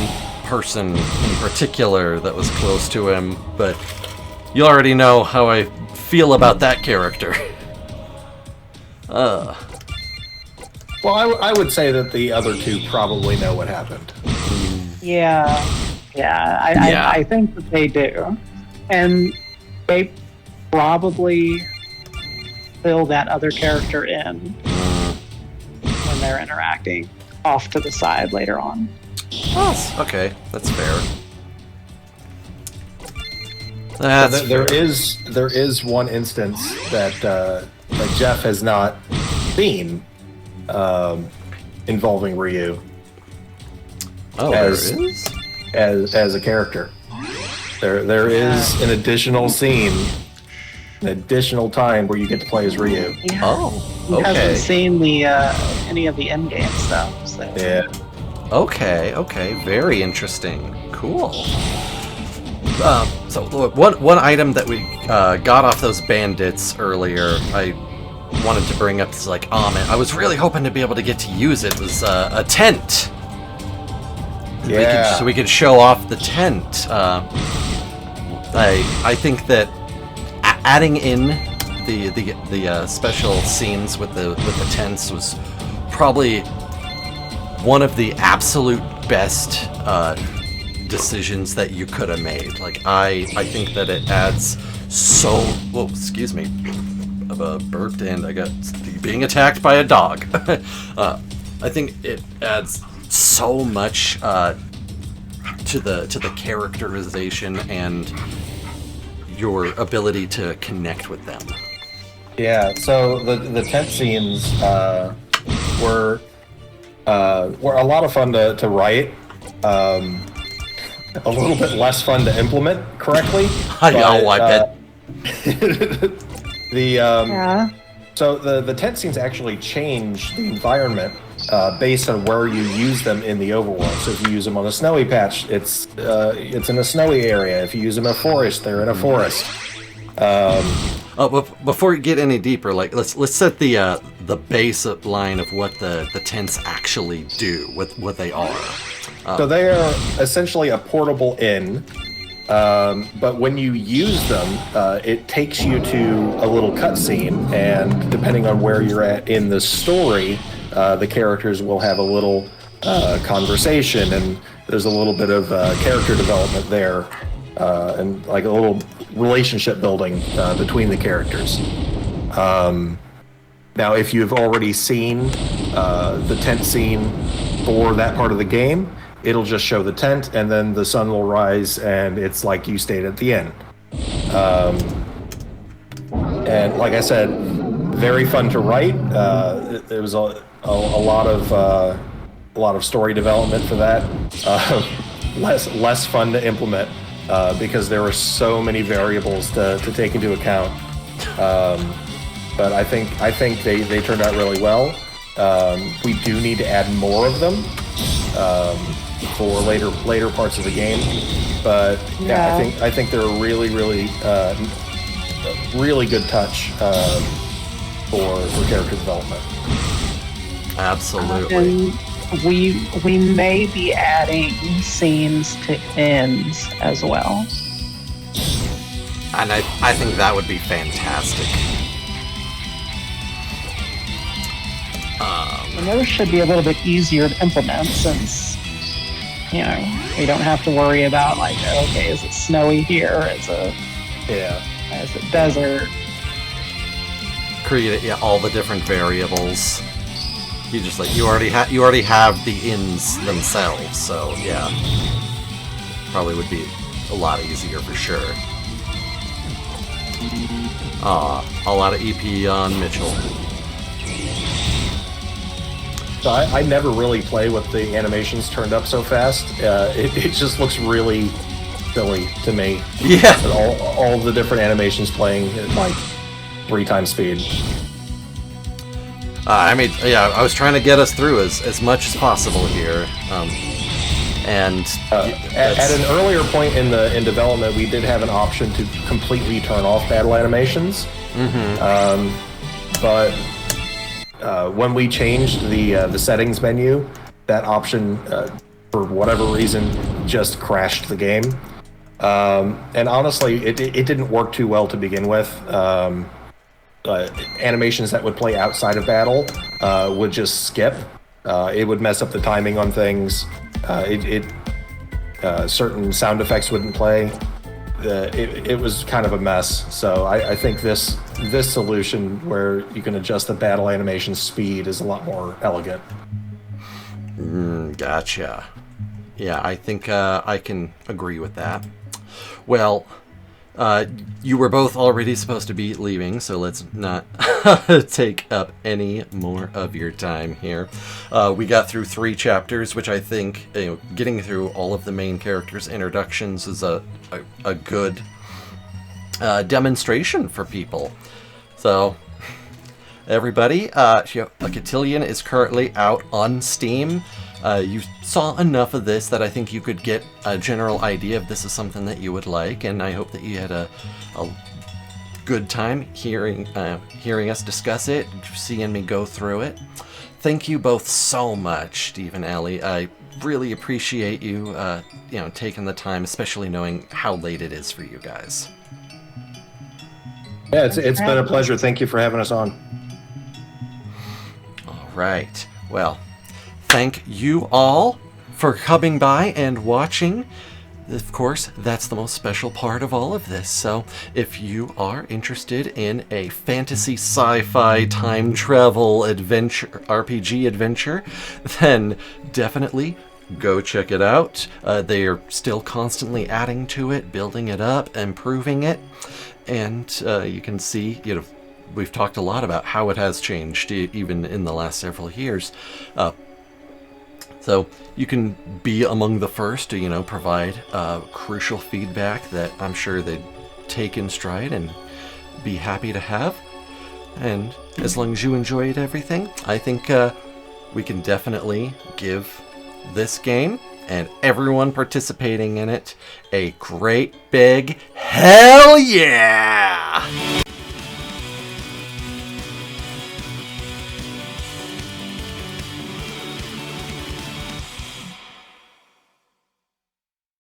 person in particular that was close to him, but you already know how I feel about that character. Well, I would say that the other two probably know what happened. Yeah, I think that they do. And they probably fill that other character in when they're interacting off to the side later on. Oh, okay, that's fair. There is one instance that Jeff has not seen involving Ryu. Oh, as a character. There is an additional scene, an additional time where you get to play as Ryu. Yeah. Oh, He okay. hasn't seen the any of the end-game stuff. So. Yeah. Okay, very interesting. Cool. So one item that we got off those bandits earlier, I wanted to bring up, is like, oh man, I was really hoping to be able to get to use it, was a tent. Yeah. So we could show off the tent. I think that adding in the special scenes with the tents was probably one of the absolute best decisions that you could have made. Like, I think that it adds so... Whoa, excuse me. I've burped and I got being attacked by a dog. I think it adds so much to the characterization and your ability to connect with them. Yeah, so the tent scenes were a lot of fun to write. A little bit less fun to implement correctly. I bet. Yeah. So the tent scenes actually change the environment based on where you use them in the overworld. So if you use them on a snowy patch, it's in a snowy area. If you use them in a forest, they're in a forest. But before we get any deeper, like let's set the baseline of what the tents actually do, what they are. So they are essentially a portable inn, but when you use them, it takes you to a little cutscene, and depending on where you're at in the story, the characters will have a little conversation, and there's a little bit of character development there, and like a little relationship building between the characters. Now, if you've already seen the tent scene for that part of the game, it'll just show the tent, and then the sun will rise, and it's like you stayed at the inn. And like I said, very fun to write. There was a lot of story development for that. Less fun to implement because there were so many variables to take into account. But I think they turned out really well. We do need to add more of them for later parts of the game. But yeah, I think they're a really good touch for character development. Absolutely. And we may be adding scenes to ends as well. And I think that would be fantastic. And those should be a little bit easier to implement since, you know, we don't have to worry about like, okay, is it snowy here? Is it desert? Create all the different variables. You just you already have the inns themselves, so yeah, probably would be a lot easier for sure. A lot of EP on Mitchell. So I never really play with the animations turned up so fast. It just looks really silly to me. Yeah. All the different animations playing at like 3 times speed. I was trying to get us through as much as possible here. At an earlier point in development, we did have an option to completely turn off battle animations. Mm-hmm. But when we changed the settings menu, that option, for whatever reason, just crashed the game. And honestly, it didn't work too well to begin with. Animations that would play outside of battle would just skip. It would mess up the timing on things. Certain sound effects wouldn't play. It was kind of a mess. So I think this solution where you can adjust the battle animation speed is a lot more elegant. Gotcha. Yeah, I think I can agree with that. Well, you were both already supposed to be leaving, so let's not take up any more of your time here. We got through 3 chapters, which I think, getting through all of the main characters' introductions is a good demonstration for people. So, everybody, Aqatillion is currently out on Steam. You saw enough of this that I think you could get a general idea if this is something that you would like, and I hope that you had a good time hearing us discuss it, seeing me go through it. Thank you both so much, Steve and Allie. I really appreciate you, taking the time, especially knowing how late it is for you guys. Yeah, it's been a pleasure. Thank you for having us on. All right. Well, thank you all for coming by and watching. Of course, that's the most special part of all of this. So if you are interested in a fantasy sci-fi time travel adventure, RPG adventure, then definitely go check it out. They are still constantly adding to it, building it up, improving it, and you can see, we've talked a lot about how it has changed even in the last several years. So you can be among the first to, provide crucial feedback that I'm sure they'd take in stride and be happy to have. And as long as you enjoyed everything, I think we can definitely give this game and everyone participating in it a great big hell yeah!